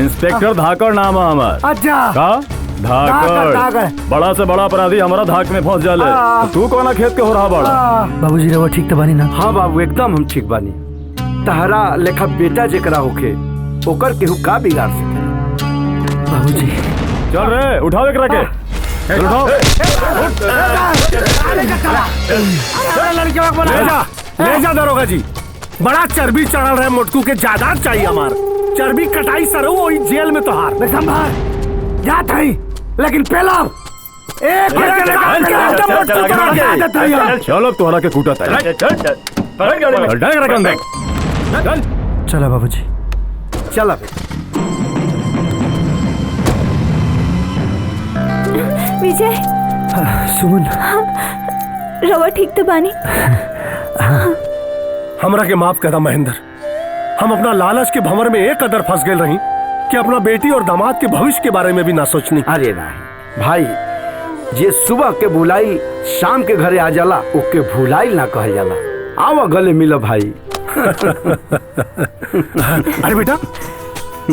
इंस्पेक्टर धाकड़ नाम है हमार। अच्छा का धाकड़, बड़ा से बड़ा अपराधी हमारा धाक में फंस जाले। तू कौन खेत के हो रहा बड़ा? बाबूजी रवा ठीक तो बानी ना? हाँ बाबू एकदम हम ठीक बानी। तहरा लेखा बेटा जेकरा होके ओकर केहू का बिगाड़ सके। बाबूजी चल रे उठाओ एकरा के। उठाओ। ले जा दरोगा जी, बड़ा चर्बी चढ़ल रहे मोटकू के जायदाद चाहिए हमार। चर्बी कटाई सरो वही जेल में तो हार संभाल जा थई, लेकिन पहला चलो तोहरा के कूटा चला बाबूजी चला। विजय सुमन रवा ठीक तो बानी? हमरा के माफ करा महेंद्र, हम अपना लालच के भंवर में एक कदर फंस गए रही कि अपना बेटी और दामाद के भविष्य के बारे में भी ना सोचनी। अरे नहीं भाई, जे सुबह के भुलाई शाम के घरे आ जाला ओके भुलाई ना कहल जाला। आवा गले मिलो भाई। अरे बेटा,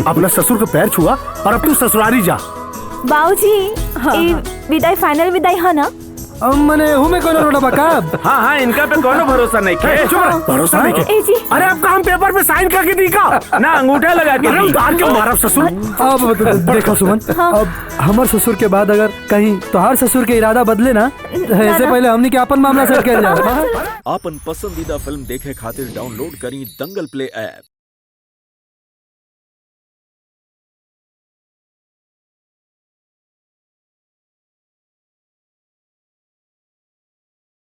अपना ससुर के पैर छुआ और अब तू ससुरारी जा। बाबूजी विदाई फाइनल विदाई है ना? मने हुमे कोनो रोड़ा बकाब। हाँ इनका पे कोनो भरोसा नहीं के। भरोसा नहीं के? अरे आपका हम पेपर पे साइन करके दी का ना, अंगूठा लगा के दी। उतार के मारा ससुर। अब देखो सुमन, अब हमार ससुर के बाद अगर कहीं तोहार ससुर के इरादा बदले ना, ऐसे पहले हमने के अपन मामला सेट कर लिया। अपन पसंदीदा फिल्म देखे खातिर डाउनलोड करी दंगल प्ले ऐप।